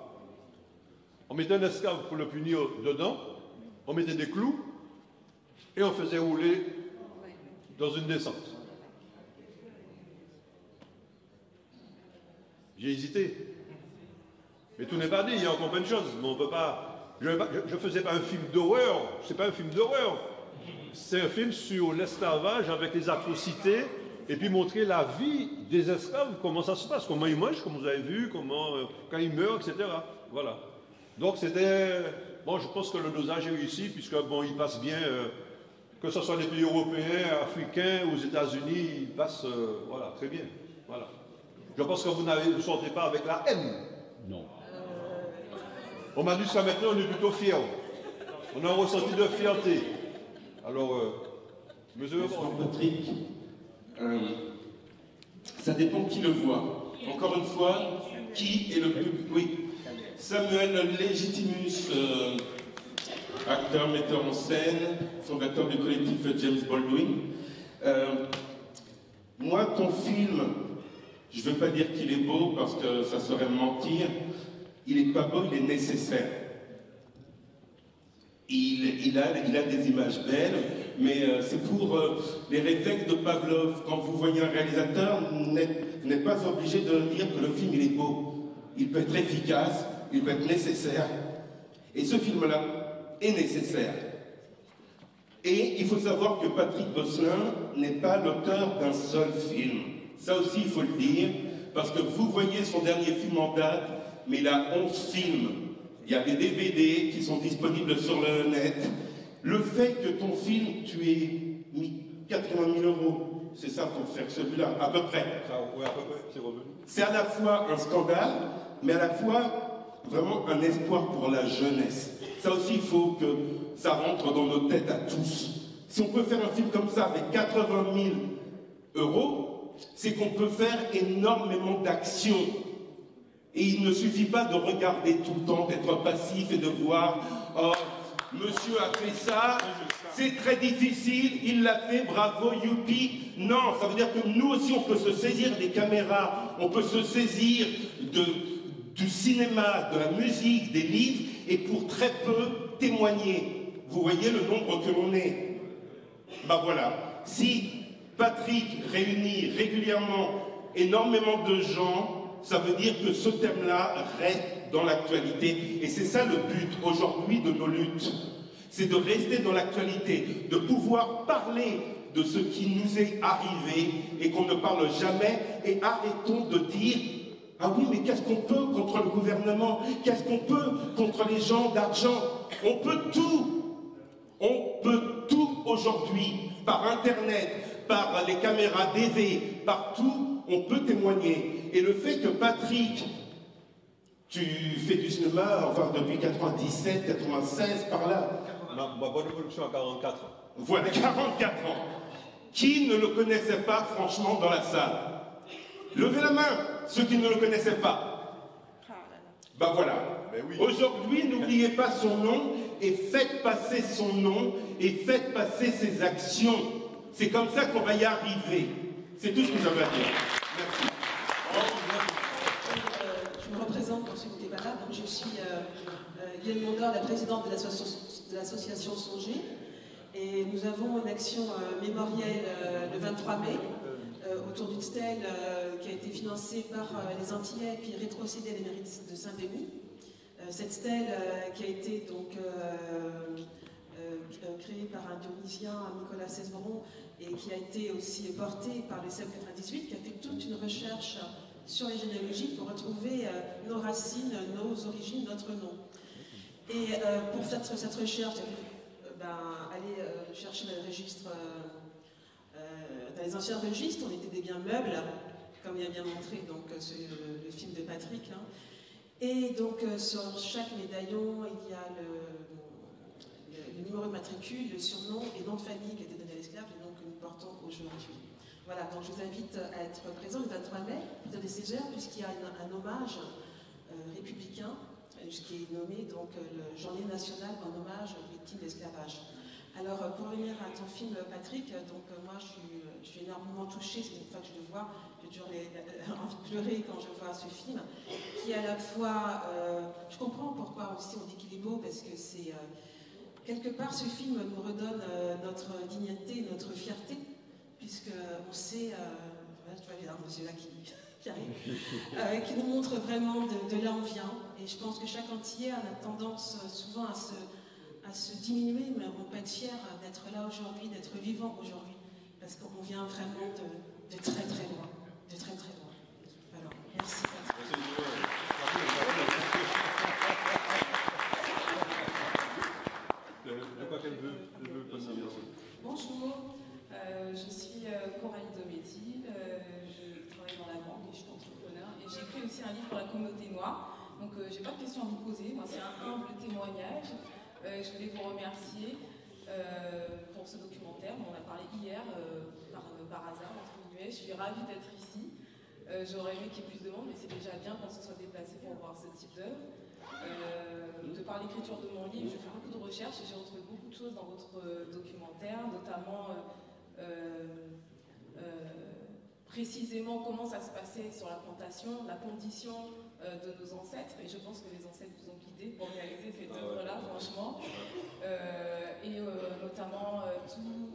On mettait un esclave pour le punir dedans, on mettait des clous, et on faisait rouler dans une descente. J'ai hésité. Mais tout n'est pas dit, il y a encore plein de choses. Mais on peut pas. Je ne faisais pas un film d'horreur, c'est pas un film d'horreur. C'est un film sur l'esclavage avec les atrocités, et puis montrer la vie des esclaves, comment ça se passe, comment ils mangent, comme vous avez vu, quand ils meurent, etc. Voilà. Donc c'était... Bon, je pense que le dosage est réussi, puisque bon, il passe bien que ce soit des pays européens, africains ou aux États-Unis, ils passent, voilà, très bien. Voilà. Je pense que vous ne sortez pas avec la haine. Non. On m'a dit ça maintenant, on est plutôt fiers. On a un ressenti de fierté. Alors, monsieur Patrick, ça dépend qui le voit. Encore une fois, qui est le plus... Oui. Samuel Legitimus, acteur, metteur en scène, fondateur du collectif James Baldwin. Moi, ton film, je ne veux pas dire qu'il est beau parce que ça serait mentir. Il n'est pas beau, il est nécessaire. Il a des images belles, mais c'est pour les réflexes de Pavlov. Quand vous voyez un réalisateur, vous n'êtes pas obligé de dire que le film il est beau. Il peut être efficace, il peut être nécessaire. Et ce film-là est nécessaire. Et il faut savoir que Patrick Gosselin n'est pas l'auteur d'un seul film. Ça aussi, il faut le dire, parce que vous voyez son dernier film en date, mais il a 11 films. Il y a des DVD qui sont disponibles sur le net. Le fait que ton film, tu aies mis 80 000 €, c'est ça pour faire celui-là, à peu près. Oui, à peu près, c'est revenu. C'est à la fois un scandale, mais à la fois vraiment un espoir pour la jeunesse. Ça aussi, il faut que ça rentre dans nos têtes à tous. Si on peut faire un film comme ça avec 80 000 €, c'est qu'on peut faire énormément d'actions. Et il ne suffit pas de regarder tout le temps, d'être passif et de voir « Oh, monsieur a fait ça, c'est très difficile, il l'a fait, bravo, youpi ». Non, ça veut dire que nous aussi, on peut se saisir des caméras, on peut se saisir du cinéma, de la musique, des livres, et pour très peu témoigner. Vous voyez le nombre que l'on est. Ben voilà, si Patrick réunit régulièrement énormément de gens, ça veut dire que ce thème-là reste dans l'actualité. Et c'est ça le but aujourd'hui de nos luttes. C'est de rester dans l'actualité, de pouvoir parler de ce qui nous est arrivé et qu'on ne parle jamais. Et arrêtons de dire « Ah oui, mais qu'est-ce qu'on peut contre le gouvernement? Qu'est-ce qu'on peut contre les gens d'argent ?» On peut tout. On peut tout aujourd'hui, par Internet, par les caméras DV, partout, on peut témoigner. Et le fait que Patrick, tu fais du cinéma, enfin depuis 97, 96, par là. Ma bonne évolution à 44. Voilà, 44 ans. Qui ne le connaissait pas, franchement, dans la salle? Levez la main, ceux qui ne le connaissaient pas. Ben voilà. Oui. Aujourd'hui, n'oubliez pas son nom et faites passer son nom et faites passer ses actions. C'est comme ça qu'on va y arriver. C'est tout ce que j'avais à dire. Merci. Je me représente pour ceux qui n'étaient pas là. Donc je suis Yann Mondor, la présidente de l'association Songer. Et nous avons une action mémorielle le 23 mai autour d'une stèle qui a été financée par les Antillais et puis rétrocédée à la mairie de Saint-Denis. Cette stèle qui a été donc créée par un Dionysien, Nicolas Cesbron, et qui a été aussi portée par le CEP 98, qui a fait toute une recherche sur les généalogies pour retrouver nos racines, nos origines, notre nom. Et pour faire cette recherche, aller chercher dans les registres, dans les anciens registres, on était des biens meubles, comme il a bien montré donc, le film de Patrick. Hein. Et donc sur chaque médaillon, il y a le numéro de matricule, le surnom et nom de famille qui a été donné à l'esclave et donc que nous portons aujourd'hui. Voilà, donc je vous invite à être présent le 23 mai, à partir de 16h, puisqu'il y a un hommage républicain, qui est nommé donc la Journée nationale en hommage aux victimes d'esclavage. Alors pour revenir à ton film Patrick, donc moi je suis énormément touchée, c'est une fois que je le vois, j'ai toujours envie de pleurer quand je vois ce film, qui est à la fois, je comprends pourquoi aussi on dit qu'il est beau, parce que c'est quelque part ce film nous redonne notre dignité, notre fierté, puisqu'on sait, je vois les monsieur là qui arrive, qui nous montre vraiment de là on vient. Et je pense que chaque Antillais a tendance souvent à se diminuer, mais on peut être fier d'être là aujourd'hui, d'être vivant aujourd'hui, parce qu'on vient vraiment de très très loin, de très très loin. Alors, merci. De quoi qu'elle veut passer. Bon, aussi un livre pour la communauté noire. Donc j'ai pas de questions à vous poser, moi c'est un humble témoignage. Je voulais vous remercier pour ce documentaire. On en a parlé hier par hasard, entre guillemets. Je suis ravie d'être ici. J'aurais aimé qu'il y ait plus de monde, mais c'est déjà bien qu'on se soit déplacé pour voir ce type d'œuvre. De par l'écriture de mon livre, je fais beaucoup de recherches et j'ai retrouvé beaucoup de choses dans votre documentaire, notamment précisément comment ça se passait sur la plantation, la condition de nos ancêtres, et je pense que les ancêtres vous ont guidé pour réaliser cette œuvre-là, franchement, et notamment tout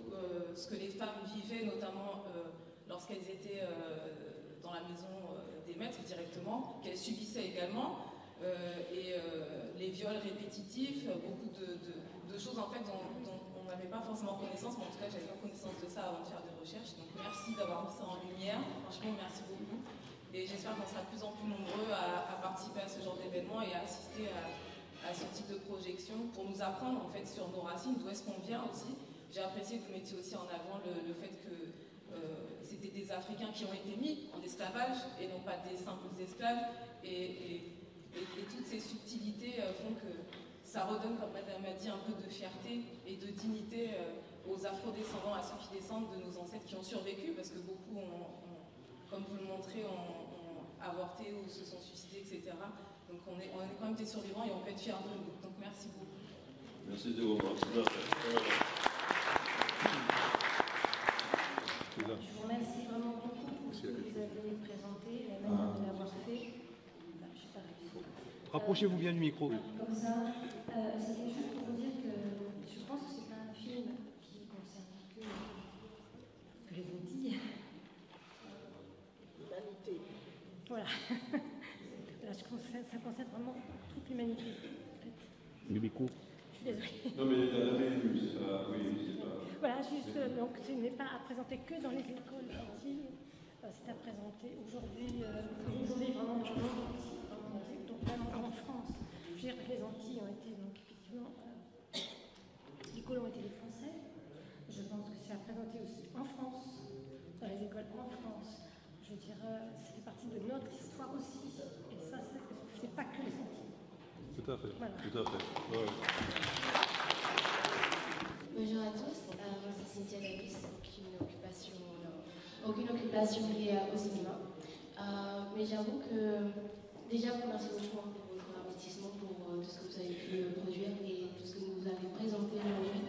ce que les femmes vivaient, notamment lorsqu'elles étaient dans la maison des maîtres directement, qu'elles subissaient également, et les viols répétitifs, beaucoup de choses en fait dont on n'avait pas forcément connaissance, mais en tout cas j'avais pas connaissance de ça avant de faire des recherches, donc merci d'avoir mis ça en lumière, franchement merci beaucoup, et j'espère qu'on sera de plus en plus nombreux à participer à ce genre d'événement et à assister à ce type de projection pour nous apprendre en fait sur nos racines, d'où est-ce qu'on vient aussi. J'ai apprécié que vous mettiez aussi en avant le fait que c'était des Africains qui ont été mis en esclavage et non pas des simples esclaves, et toutes ces subtilités font que ça redonne, comme Madame a dit, un peu de fierté et de dignité aux afro-descendants, à ceux qui descendent de nos ancêtres qui ont survécu, parce que beaucoup, comme vous le montrez, ont avorté ou se sont suicidés, etc. Donc on est quand même des survivants et on peut être fiers de nous. Donc merci beaucoup. Merci de vous remercier. Je vous remercie vraiment beaucoup pour ce que vous avez présenté, la manière de l'avoir fait. Rapprochez-vous bien du micro. Comme ça, c'était juste pour vous dire que je pense que c'est pas un film qui concerne que les outils. L'humanité. Voilà. Là, ça concerne vraiment toute l'humanité. En fait. Le micro. Je suis désolée. Non, mais c'est pas. Oui, c'est pas. Voilà, juste, donc ce n'est pas à présenter que dans les écoles gentilles, c'est à présenter aujourd'hui vraiment dans le monde entier, donc même en France. Je veux dire que les Antilles ont été, donc effectivement, les colons ont été les Français. Je pense que c'est à présenter aussi en France, dans les écoles en France. Je veux dire, ça fait partie de notre histoire aussi, et ça, c'est pas que les Antilles. Tout à fait, voilà. Tout à fait. Ouais. Bonjour à tous, moi c'est Cynthia Davis, aucune occupation liée au cinéma. Mais j'avoue que, déjà, merci beaucoup pour votre investissement, pour tout ce que vous avez pu produire et tout ce que vous avez présenté aujourd'hui.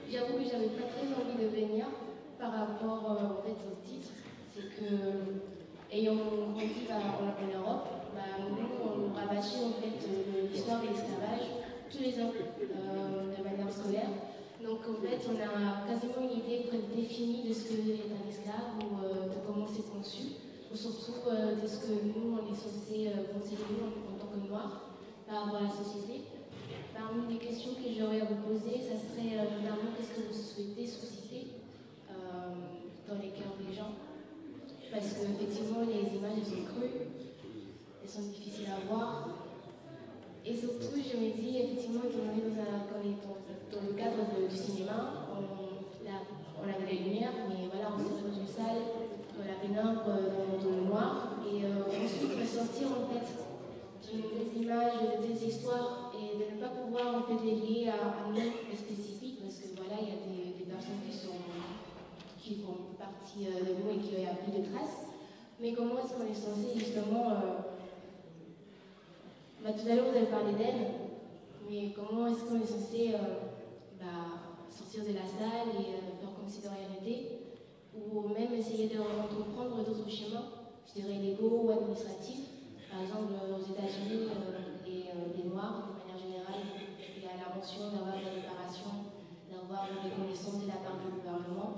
J'avoue que j'avais pas très envie de venir par rapport en fait, au titre. C'est que, ayant grandi en Europe, nous on nous rabâchait en fait l'histoire de l'esclavage tous les ans de manière scolaire. Donc en fait, on a quasiment une idée définie de ce qu'est un esclave ou de comment c'est conçu, ou surtout de ce que nous, on est censé considérer en tant que noirs par rapport à la société. Parmi les questions que j'aurais à vous poser, ça serait notamment qu'est-ce que vous souhaitez susciter dans les cœurs des gens. Parce qu'effectivement, les images elles sont crues, elles sont difficiles à voir. Et surtout, je me dis, effectivement, étant donné qu'on est dans le cadre du cinéma, on avait la lumière, mais voilà, on s'est dans une salle, dans la pénombre, dans le noir, et ensuite ressortir en fait des images, des histoires, et de ne pas pouvoir en fait les lier à un nom spécifique, parce que voilà, il y a des personnes qui font partie de nous et qui n'ont plus de traces. Mais comment est-ce qu'on est censé justement tout à l'heure, vous avez parlé d'elle, mais comment est-ce qu'on est censé sortir de la salle et faire comme si de rien n'était, ou même essayer de reprendre d'autres chemins, je dirais légaux ou administratifs. Par exemple, aux États-Unis, les Noirs, de manière générale, il y a la mention d'avoir la réparation, d'avoir une reconnaissance de la part du gouvernement.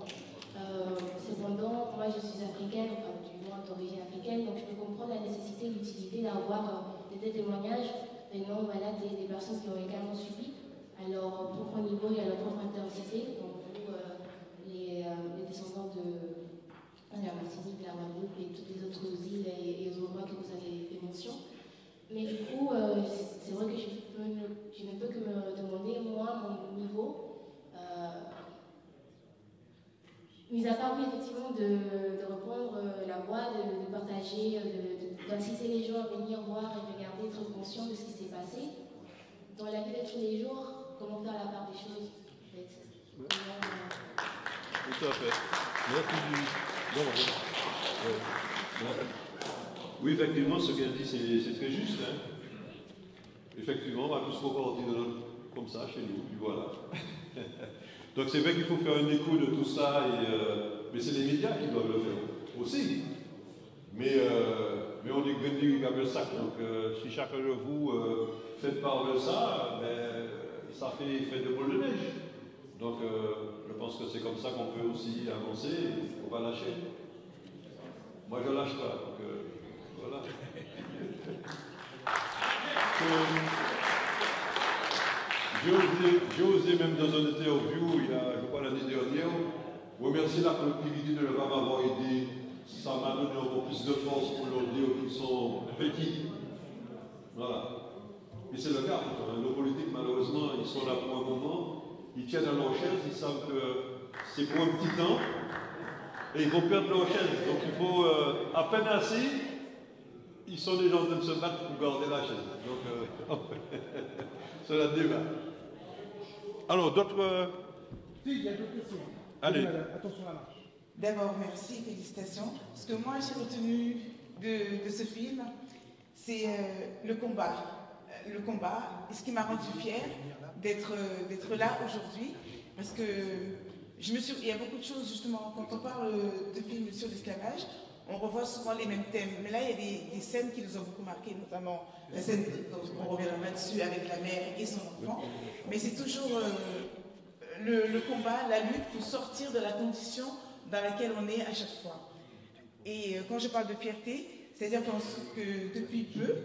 Cependant, moi je suis africaine, enfin du moins d'origine africaine, donc je peux comprendre la nécessité, l'utilité d'avoir des témoignages venant des personnes qui ont également subi à leur propre niveau et à leur propre intensité, donc les descendants de la Martinique, la Guadeloupe et toutes les autres îles et endroits que vous avez fait mention. Mais du coup, c'est vrai que je ne peux que me demander, moi, mon niveau, mis à part, oui, effectivement, de reprendre la voie, de partager, d'inciter les gens d'être conscient de ce qui s'est passé. Dans la vie de tous les jours, comment faire la part des choses, en fait. Tout à fait. Merci. Oui, effectivement, ce qu'elle dit, c'est très juste. Hein. Effectivement, on va tous repartir comme ça chez nous, puis voilà. Donc c'est vrai qu'il faut faire un écho de tout ça, mais c'est les médias qui doivent le faire aussi. Mais on est grandi comme un sac, donc si chacun de vous fait part de ça, ben, ça fait effet de boule de neige. Donc je pense que c'est comme ça qu'on peut aussi avancer, il ne faut pas lâcher. Moi je ne lâche pas, donc voilà. J'ai osé même dans un interview, il y a, je crois l'année dernière, remercier la collectivité de ne pas m'avoir aidé. Ça m'a donné encore plus de force pour leur dire qu'ils sont petits. Voilà. Et c'est le cas. Nos politiques, malheureusement, ils sont là pour un moment, ils tiennent à leur chaise, ils savent que c'est pour un petit temps, et ils vont perdre leur chaise. Donc il faut, à peine assis, ils sont déjà en train de se battre pour garder la chaise. Donc, c'est la débat. Alors, d'autres... Si, il y a d'autres questions. Allez. Attention à la marche. D'abord, merci, félicitations. Ce que moi j'ai retenu de ce film, c'est le combat. Le combat, et ce qui m'a rendu fière d'être là aujourd'hui, parce que il y a beaucoup de choses, justement, quand on parle de films sur l'esclavage, on revoit souvent les mêmes thèmes. Mais là, il y a des scènes qui nous ont beaucoup marqué, notamment la scène, on reviendra dessus, avec la mère et son enfant. Mais c'est toujours le combat, la lutte pour sortir de la condition dans laquelle on est à chaque fois. Et quand je parle de fierté, c'est-à-dire que depuis peu,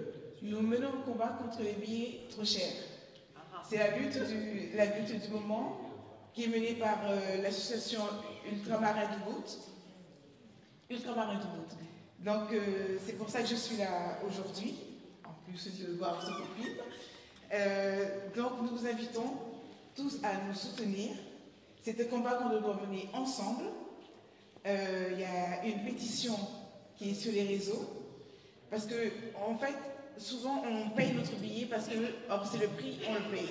nous menons le combat contre les billets trop chers. C'est la lutte du moment qui est menée par l'association Ultramarin du Bout. Donc c'est pour ça que je suis là aujourd'hui, en plus de voir ce film. Donc nous vous invitons tous à nous soutenir. C'est un combat qu'on doit mener ensemble. Il y a une pétition qui est sur les réseaux, parce que en fait, souvent on paye notre billet parce que c'est le prix, on le paye.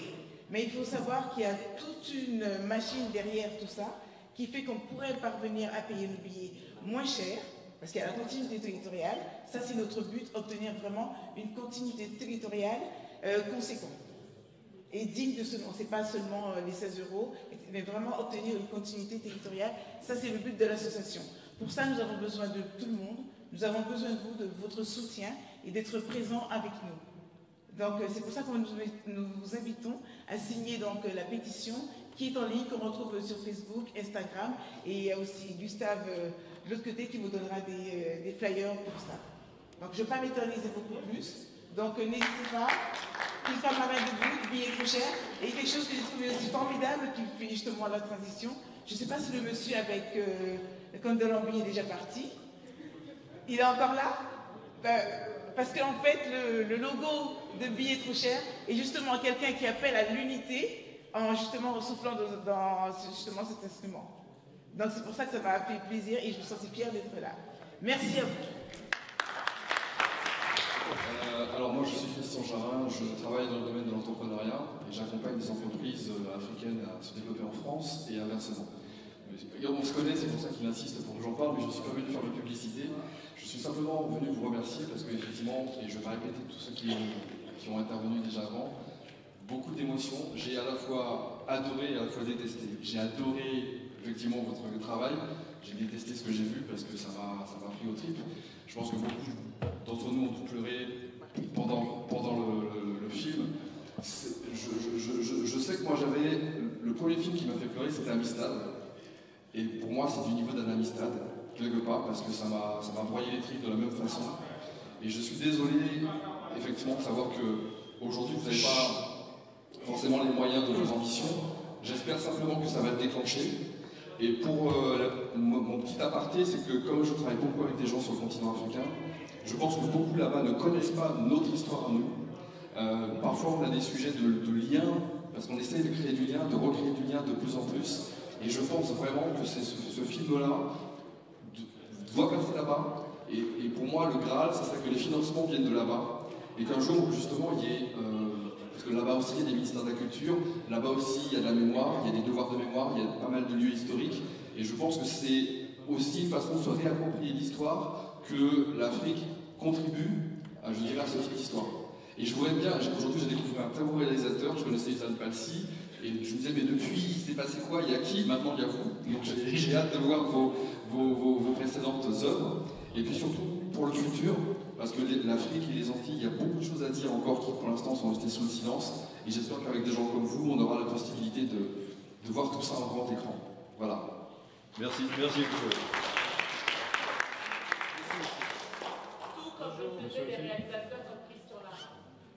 Mais il faut savoir qu'il y a toute une machine derrière tout ça qui fait qu'on pourrait parvenir à payer nos billets moins cher, parce qu'il y a la continuité territoriale. Ça, c'est notre but, obtenir vraiment une continuité territoriale conséquente et digne de ce nom. Ce n'est pas seulement les 16 €, mais vraiment obtenir une continuité territoriale. Ça, c'est le but de l'association. Pour ça, nous avons besoin de tout le monde. Nous avons besoin de vous, de votre soutien et d'être présents avec nous. Donc, c'est pour ça que nous vous invitons à signer donc, la pétition qui est en ligne, qu'on retrouve sur Facebook, Instagram, et il y a aussi Gustave de l'autre côté qui vous donnera des flyers pour ça. Donc, je ne vais pas m'éterniser beaucoup plus. Donc, n'hésitez pas. Ultramarin de Bout, billet trop cher. Et quelque chose que j'ai trouvé aussi formidable qui fait justement la transition. Je ne sais pas si le monsieur avec le compte de Lambie est déjà parti. Il est encore là? Parce qu'en fait, le logo de billet trop cher est justement quelqu'un qui appelle à l'unité en justement soufflant dans justement cet instrument. Donc c'est pour ça que ça m'a fait plaisir et je me sentais fière d'être là. Merci à vous. Alors moi je suis Christian Charin, je travaille dans le domaine de l'entrepreneuriat et j'accompagne des entreprises africaines à se développer en France et inversement. On se connaît, c'est pour ça qu'il insiste pour que j'en parle, mais je ne suis pas venu faire de publicité. Je suis simplement venu vous remercier parce qu'effectivement, et je vais répéter tous ceux qui ont intervenu déjà avant, beaucoup d'émotions. J'ai à la fois adoré et à la fois détesté. J'ai adoré effectivement votre travail, j'ai détesté ce que j'ai vu parce que ça m'a pris au tripes. Je pense que beaucoup d'entre nous ont tout pleuré pendant le film. Je sais que moi j'avais... Le premier film qui m'a fait pleurer c'était Amistad. Et pour moi c'est du niveau d'un Amistad, quelque part, parce que ça m'a broyé les tripes de la même façon. Et je suis désolé effectivement de savoir qu'aujourd'hui vous n'avez pas forcément les moyens de vos ambitions. J'espère simplement que ça va être déclenché. Et pour mon petit aparté, c'est que comme je travaille beaucoup avec des gens sur le continent africain, je pense que beaucoup là-bas ne connaissent pas notre histoire à nous. Parfois on a des sujets de liens, parce qu'on essaie de créer du lien, de recréer du lien de plus en plus. Et je pense vraiment que ce film-là doit passer là-bas. Et pour moi, le Graal, ce serait que les financements viennent de là-bas et qu'un jour, justement, il y ait... parce que là-bas aussi, il y a des ministères de la Culture, là-bas aussi, il y a de la mémoire, il y a des devoirs de mémoire, il y a pas mal de lieux historiques, et je pense que c'est aussi une façon de se réapproprier l'histoire que l'Afrique contribue, je dirais, à ce type d'histoire. Et je voudrais bien, aujourd'hui j'ai découvert un très bon réalisateur, je connaissais Usain Palsi, et je me disais, mais depuis, il s'est passé quoi? Il y a qui? Maintenant, il y a vous. Donc j'ai hâte de voir vos précédentes œuvres. Et puis surtout, pour le futur, parce que l'Afrique et les Antilles, il y a beaucoup de choses à dire encore qui, pour l'instant, sont restées sous le silence. Et j'espère qu'avec des gens comme vous, on aura la possibilité de voir tout ça en grand écran. Voilà. Merci, merci beaucoup.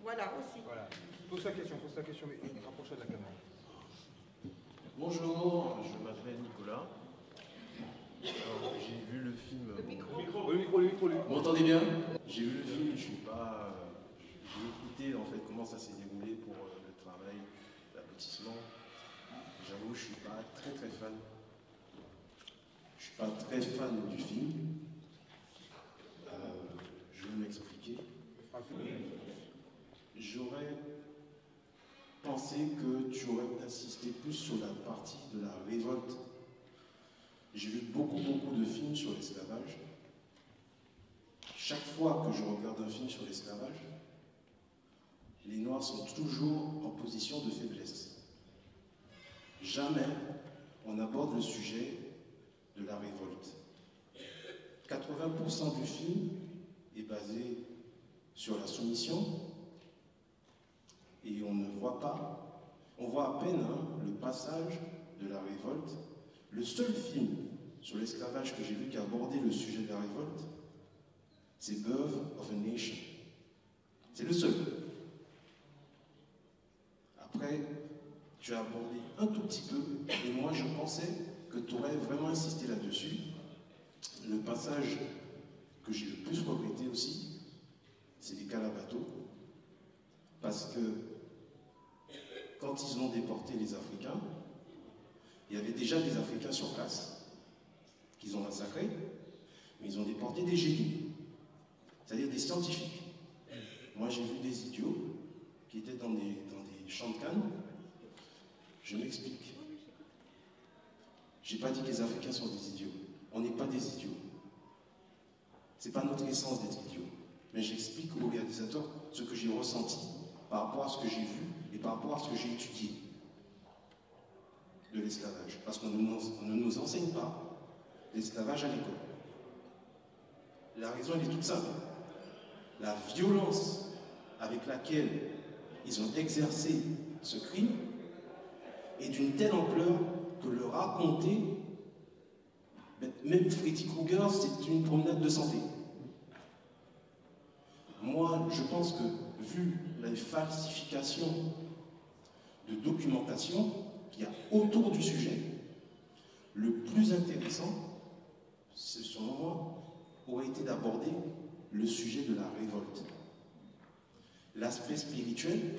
Voilà, aussi. Voilà. Pose ta question, mais rapproche-toi de la caméra. Bonjour, je m'appelle Nicolas. J'ai vu le film. Le micro. Vous m'entendez bien? J'ai vu le film, je suis pas. J'ai écouté en fait comment ça s'est déroulé pour le travail, l'aboutissement. J'avoue, je suis pas très fan. Je suis pas très fan du film. Je vais m'expliquer. J'aurais pensé que tu aurais insisté plus sur la partie de la révolte. J'ai vu beaucoup de films sur l'esclavage. Chaque fois que je regarde un film sur l'esclavage, les Noirs sont toujours en position de faiblesse. Jamais on aborde le sujet de la révolte. 80% du film est basé sur la soumission et on ne voit pas, on voit à peine le passage de la révolte. Le seul film sur l'esclavage que j'ai vu qui a abordé le sujet de la révolte, c'est Birth of a Nation. C'est le seul. Après, tu as abordé un tout petit peu, et moi je pensais que tu aurais vraiment insisté là-dessus. Le passage que j'ai le plus regretté aussi, c'est les Calabato, parce que quand ils ont déporté les Africains, il y avait déjà des Africains sur place qu'ils ont massacrés, mais ils ont déporté des génies, c'est-à-dire des scientifiques. Moi j'ai vu des idiots qui étaient dans des champs de canne. Je m'explique. J'ai pas dit que les Africains sont des idiots. On n'est pas des idiots. C'est pas notre essence d'être idiots. Mais j'explique aux réalisateurs ce que j'ai ressenti par rapport à ce que j'ai vu et par rapport à ce que j'ai étudié de l'esclavage. Parce qu'on ne nous enseigne pas l'esclavage à l'école. La raison, elle est toute simple. La violence avec laquelle ils ont exercé ce crime est d'une telle ampleur que le raconter, même Freddy Krueger, c'est une promenade de santé. Moi, je pense que, vu la falsification de documentation qu'il y a autour du sujet, le plus intéressant, selon moi, aurait été d'aborder le sujet de la révolte. L'aspect spirituel,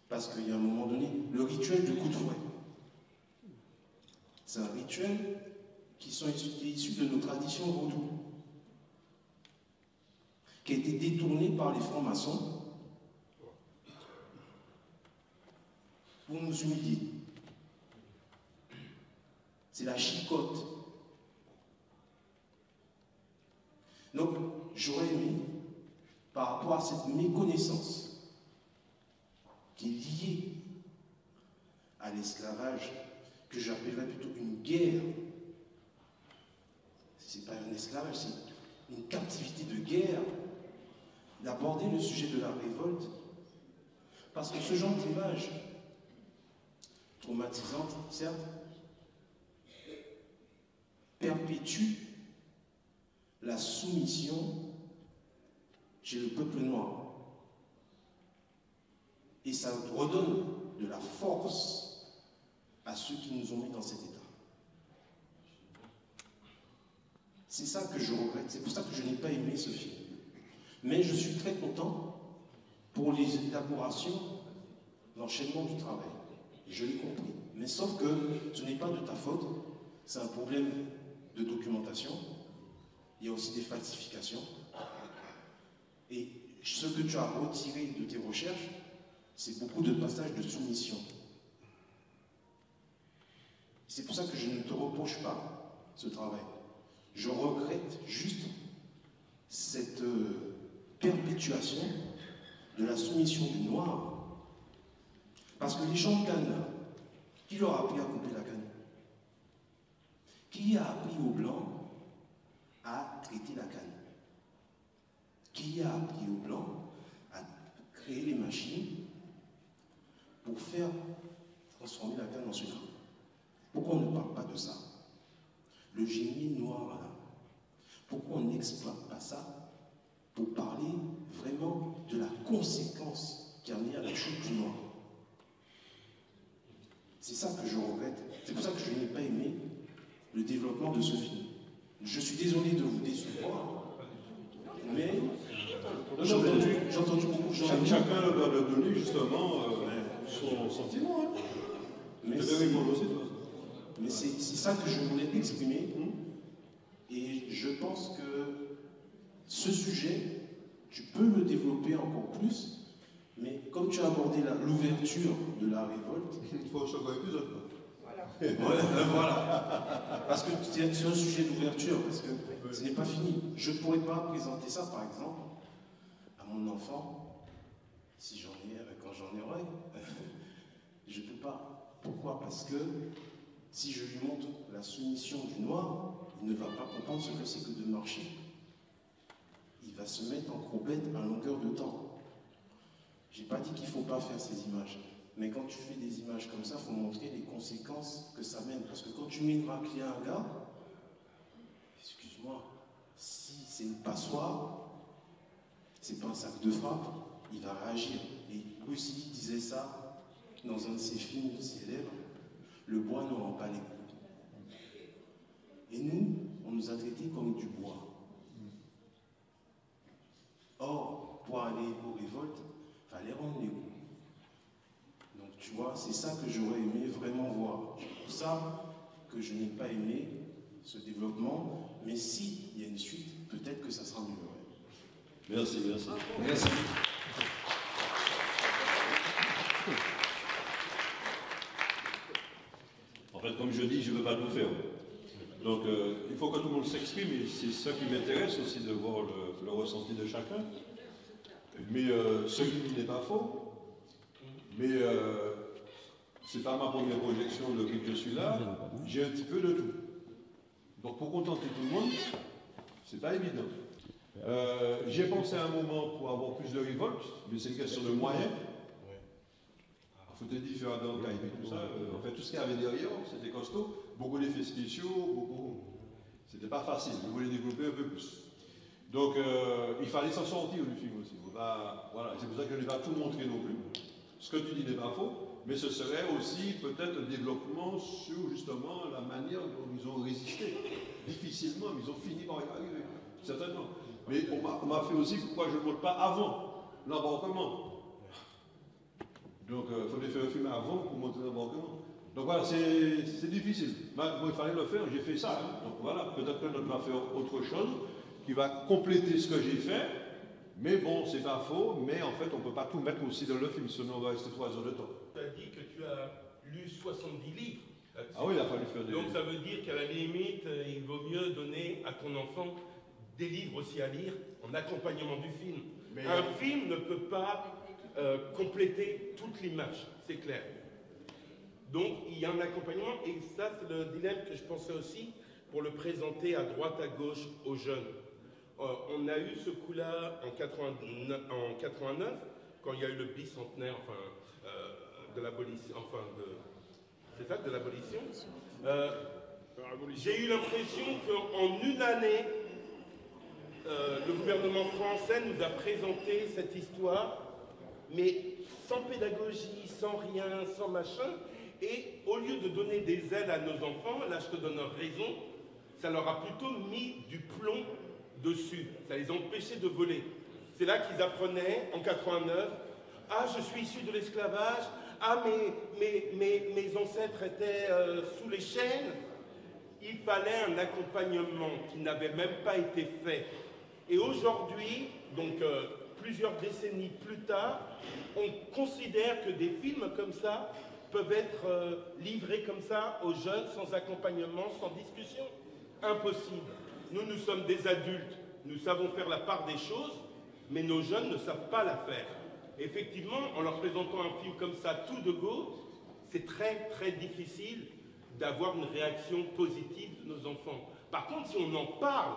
parce qu'il y a un moment donné, le rituel du coup de fouet. C'est un rituel qui est issu de nos traditions vaudou, qui a été détourné par les francs-maçons pour nous humilier. C'est la chicotte. Donc, j'aurais aimé, par rapport à cette méconnaissance qui est liée à l'esclavage, que j'appellerais plutôt une guerre. C'est pas un esclavage, c'est une captivité de guerre, d'aborder le sujet de la révolte. Parce que ce genre d'image, traumatisante, certes, perpétue la soumission chez le peuple noir. Et ça redonne de la force à ceux qui nous ont mis dans cet état. C'est ça que je regrette, c'est pour ça que je n'ai pas aimé ce film. Mais je suis très content pour les élaborations, l'enchaînement du travail. Et je l'ai compris. Mais sauf que ce n'est pas de ta faute, c'est un problème de documentation. Il y a aussi des falsifications. Et ce que tu as retiré de tes recherches, c'est beaucoup de passages de soumission. C'est pour ça que je ne te reproche pas ce travail. Je regrette juste cette perpétuation de la soumission du noir. Parce que les gens de canne, qui leur a appris à couper la canne? Qui a appris aux blancs à traiter la canne? Qui a appris aux blancs à créer les machines pour faire transformer la canne en sucre? Pourquoi on ne parle pas de ça? Le génie noir, là. Pourquoi on n'exploite pas ça pour parler vraiment de la conséquence qui a amené à la chute du noir? C'est ça que je regrette. C'est pour ça que je n'ai pas aimé le développement de ce film. Je suis désolé de vous décevoir, mais j'ai entendu beaucoup de gens. Chacun doit donner justement son sentiment. Hein. Mais c'est ça que je voulais exprimer. Et je pense que ce sujet, tu peux le développer encore plus, mais comme tu as abordé l'ouverture de la révolte, il faut chaque épisode. Voilà. Parce que c'est un sujet d'ouverture, parce que ce n'est pas fini. Je ne pourrais pas présenter ça, par exemple, à mon enfant, si j'en ai, quand j'en aurai. Je ne peux pas. Pourquoi? Parce que si je lui montre la soumission du noir, il ne va pas comprendre ce que c'est que de marcher. Il va se mettre en crobette à longueur de temps. Je n'ai pas dit qu'il ne faut pas faire ces images. Mais quand tu fais des images comme ça, il faut montrer les conséquences que ça mène. Parce que quand tu mets une raclée à un gars, excuse-moi, si c'est une passoire, c'est pas un sac de frappe, il va réagir. Et Bruce Lee disait ça dans un de ses films célèbres, le bois ne rend pas les coups. Et nous, on nous a traités comme du bois. Or, pour aller aux révoltes, il fallait rendre les coups. Donc tu vois, c'est ça que j'aurais aimé vraiment voir. C'est pour ça que je n'ai pas aimé ce développement, mais s'il y a une suite, peut-être que ça sera mieux. Ouais. Merci, merci. Merci. En fait, comme je dis, je ne veux pas tout faire. Donc, il faut que tout le monde s'exprime, et c'est ça qui m'intéresse aussi, de voir le ressenti de chacun. Mais ce qui n'est pas faux, mais c'est pas ma première projection depuis que je suis là, j'ai un petit peu de tout. Donc, pour contenter tout le monde, c'est pas évident. J'ai pensé à un moment pour avoir plus de révolte, mais c'est une question de moyens. Il faut te dire, faire dans le cahier et tout ça. En fait, tout ce qu'il y avait derrière, c'était costaud. Beaucoup d'effets spéciaux, beaucoup. C'était pas facile. Je voulais développer un peu plus. Donc, il fallait s'en sortir du film aussi. Voilà. C'est pour ça que je n'ai pas tout montré non plus. Ce que tu dis n'est pas faux, mais ce serait aussi peut-être un développement sur justement la manière dont ils ont résisté. Difficilement, mais ils ont fini par y arriver. Certainement. Mais on m'a fait aussi pourquoi je ne montre pas avant l'embarquement. Donc, il faudrait faire un film avant pour montrer l'embarquement. Donc voilà, c'est difficile. Moi, il fallait le faire, j'ai fait ça. Hein. Donc voilà, peut-être qu'on va faire autre chose qui va compléter ce que j'ai fait. Mais bon, c'est pas faux, mais en fait, on ne peut pas tout mettre aussi dans le film, sinon on va rester 3 heures de temps. Tu as dit que tu as lu 70 livres. Ah oui, il a fallu faire des... Donc ça veut dire qu'à la limite, il vaut mieux donner à ton enfant des livres aussi à lire en accompagnement du film. Mais un film ne peut pas compléter toute l'image, c'est clair. Donc il y a un accompagnement, et ça c'est le dilemme que je pensais aussi pour le présenter à droite, à gauche aux jeunes. On a eu ce coup-là en 89, quand il y a eu le bicentenaire, de l'abolition, c'est ça, de l'abolition. J'ai eu l'impression qu'en une année, le gouvernement français nous a présenté cette histoire, mais sans pédagogie, sans rien, sans machin, et au lieu de donner des ailes à nos enfants, là je te donne raison, ça leur a plutôt mis du plomb dessus, ça les empêchait de voler. C'est là qu'ils apprenaient, en 89, « Ah, je suis issu de l'esclavage, ah, mes ancêtres étaient sous les chaînes ». Il fallait un accompagnement qui n'avait même pas été fait. Et aujourd'hui, donc plusieurs décennies plus tard, on considère que des films comme ça peuvent être livrés comme ça aux jeunes, sans accompagnement, sans discussion. Impossible. Nous sommes des adultes, nous savons faire la part des choses, mais nos jeunes ne savent pas la faire. Effectivement, en leur présentant un film comme ça, tout de go, c'est très très difficile d'avoir une réaction positive de nos enfants. Par contre, si on en parle,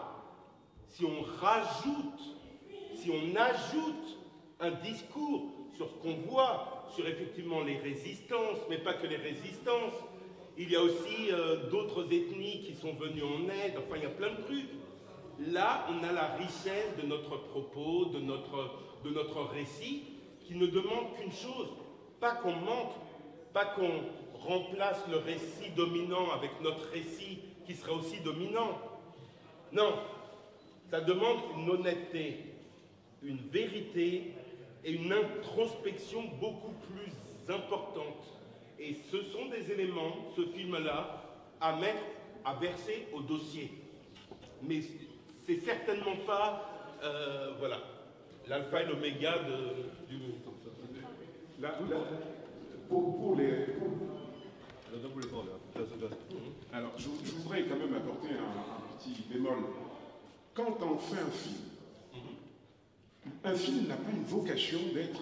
si on rajoute, si on ajoute un discours sur ce qu'on voit, sur effectivement les résistances, mais pas que les résistances, il y a aussi d'autres ethnies qui sont venues en aide, enfin il y a plein de trucs. Là, on a la richesse de notre propos, de notre récit, qui ne demande qu'une chose, pas qu'on mente, pas qu'on remplace le récit dominant avec notre récit qui serait aussi dominant. Non, ça demande une honnêteté, une vérité et une introspection beaucoup plus importante. Et ce sont des éléments, ce film-là, à mettre, à verser au dossier. Mais c'est certainement pas, voilà, l'alpha et l'oméga du... Alors, je voudrais quand même apporter un petit bémol. Quand on fait un film n'a pas une vocation d'être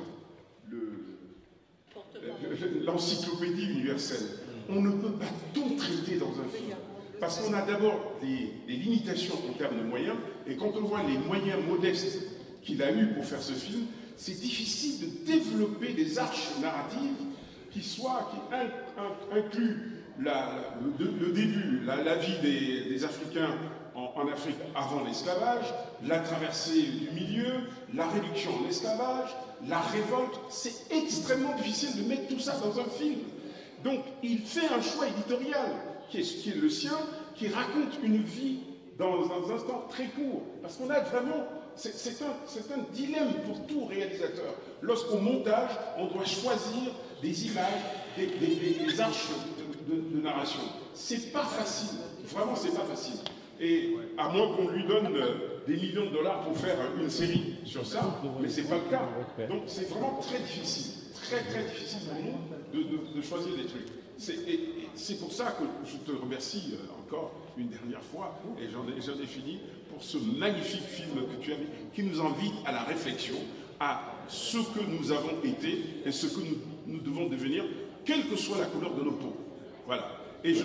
l'encyclopédie universelle. On ne peut pas tout traiter dans un film. Parce qu'on a d'abord des limitations en termes de moyens, et quand on voit les moyens modestes qu'il a eus pour faire ce film, c'est difficile de développer des arches narratives qui incluent le début, la vie des Africains en Afrique avant l'esclavage, la traversée du milieu, la réduction en esclavage, la révolte. C'est extrêmement difficile de mettre tout ça dans un film. Donc il fait un choix éditorial qui est le sien, qui raconte une vie dans un instant très court. Parce qu'on a vraiment... C'est un dilemme pour tout réalisateur. Lorsqu'au montage, on doit choisir des images, des arches de narration. C'est pas facile. Vraiment, c'est pas facile. Et à moins qu'on lui donne des millions de dollars pour faire une série sur ça, mais c'est pas le cas. Donc c'est vraiment très difficile. Très très difficile pour nous de choisir des trucs. C'est pour ça que je te remercie encore une dernière fois, et j'en ai fini, pour ce magnifique film que tu as mis, qui nous invite à la réflexion, à ce que nous avons été et ce que nous devons devenir, quelle que soit la couleur de nos peaux. Voilà. Et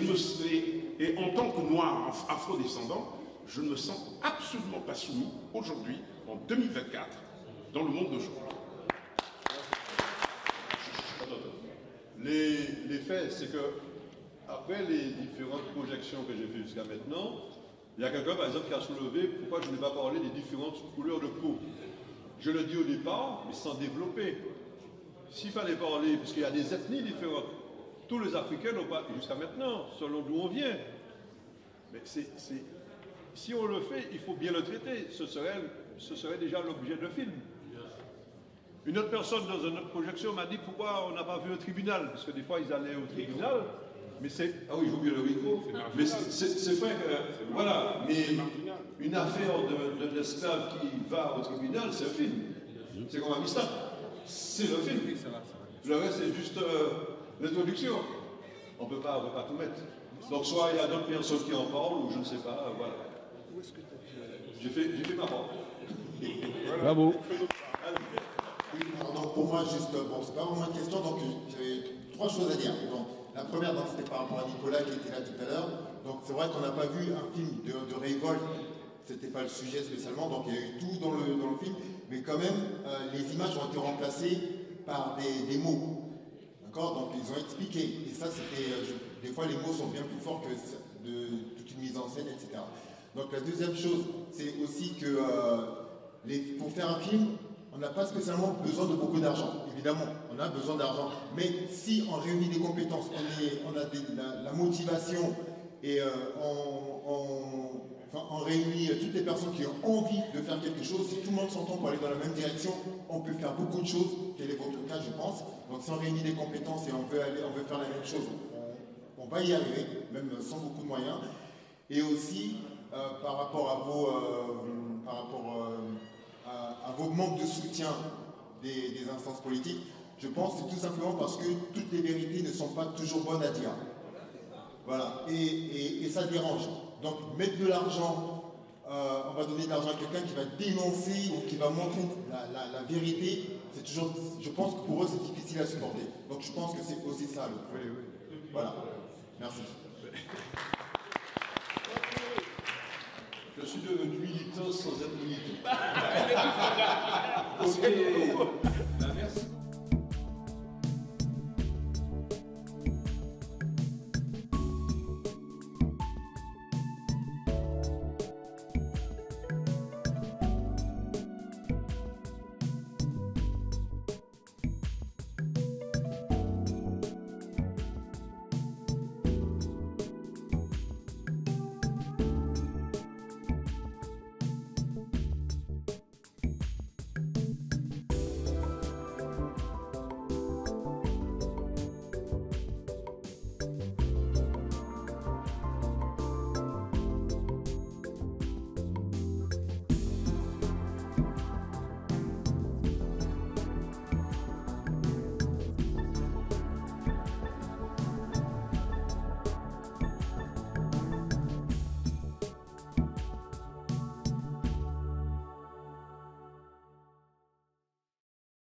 en tant que noir afro-descendant, je ne me sens absolument pas soumis aujourd'hui, en 2024, dans le monde d'aujourd'hui. Les faits, c'est que après les différentes projections que j'ai fait jusqu'à maintenant, il y a quelqu'un, par exemple, qui a soulevé pourquoi je n'ai pas parlé des différentes couleurs de peau. Je le dis au départ, mais sans développer. S'il fallait parler, parce qu'il y a des ethnies différentes, tous les Africains n'ont pas, jusqu'à maintenant, selon d'où on vient. Mais si on le fait, il faut bien le traiter. Ce serait déjà l'objet de film. Une autre personne dans une autre projection m'a dit pourquoi on n'a pas vu un tribunal, parce que des fois ils allaient au tribunal, mais c'est... Ah oui, j'ai oublié le micro. Mais c'est vrai que... Voilà, mais une affaire d'un esclave qui va au tribunal, c'est un film. C'est comme Amistad. C'est le film. Le reste, c'est juste l'introduction. On ne peut pas tout mettre. Donc soit il y a d'autres personnes qui en parlent, ou je ne sais pas, voilà. J'ai fait ma part. Bravo. Donc pour moi, juste, bon, c'est pas vraiment une question, donc j'avais 3 choses à dire. Donc, la première, c'était par rapport à Nicolas qui était là tout à l'heure. Donc c'est vrai qu'on n'a pas vu un film de révolte, c'était pas le sujet spécialement, donc il y a eu tout dans le film, mais quand même, les images ont été remplacées par des mots. D'accord? Donc ils ont expliqué, et ça c'était, des fois les mots sont bien plus forts que de toute une mise en scène, etc. Donc la deuxième chose, c'est aussi que pour faire un film, on n'a pas spécialement besoin de beaucoup d'argent, évidemment, on a besoin d'argent. Mais si on réunit des compétences, on a la motivation et on réunit toutes les personnes qui ont envie de faire quelque chose, si tout le monde s'entend pour aller dans la même direction, on peut faire beaucoup de choses, quel est votre cas, je pense. Donc si on réunit des compétences et on veut faire la même chose, on va y arriver, même sans beaucoup de moyens. Et aussi, par rapport à vos manques de soutien des instances politiques, je pense que c'est tout simplement parce que toutes les vérités ne sont pas toujours bonnes à dire. Voilà, et ça dérange. Donc mettre de l'argent, on va donner de l'argent à quelqu'un qui va dénoncer ou qui va montrer la vérité, c'est toujours, je pense que pour eux c'est difficile à supporter. Donc je pense que c'est aussi ça le problème. Voilà, merci. Je suis devenu militant sans être militant. Ok.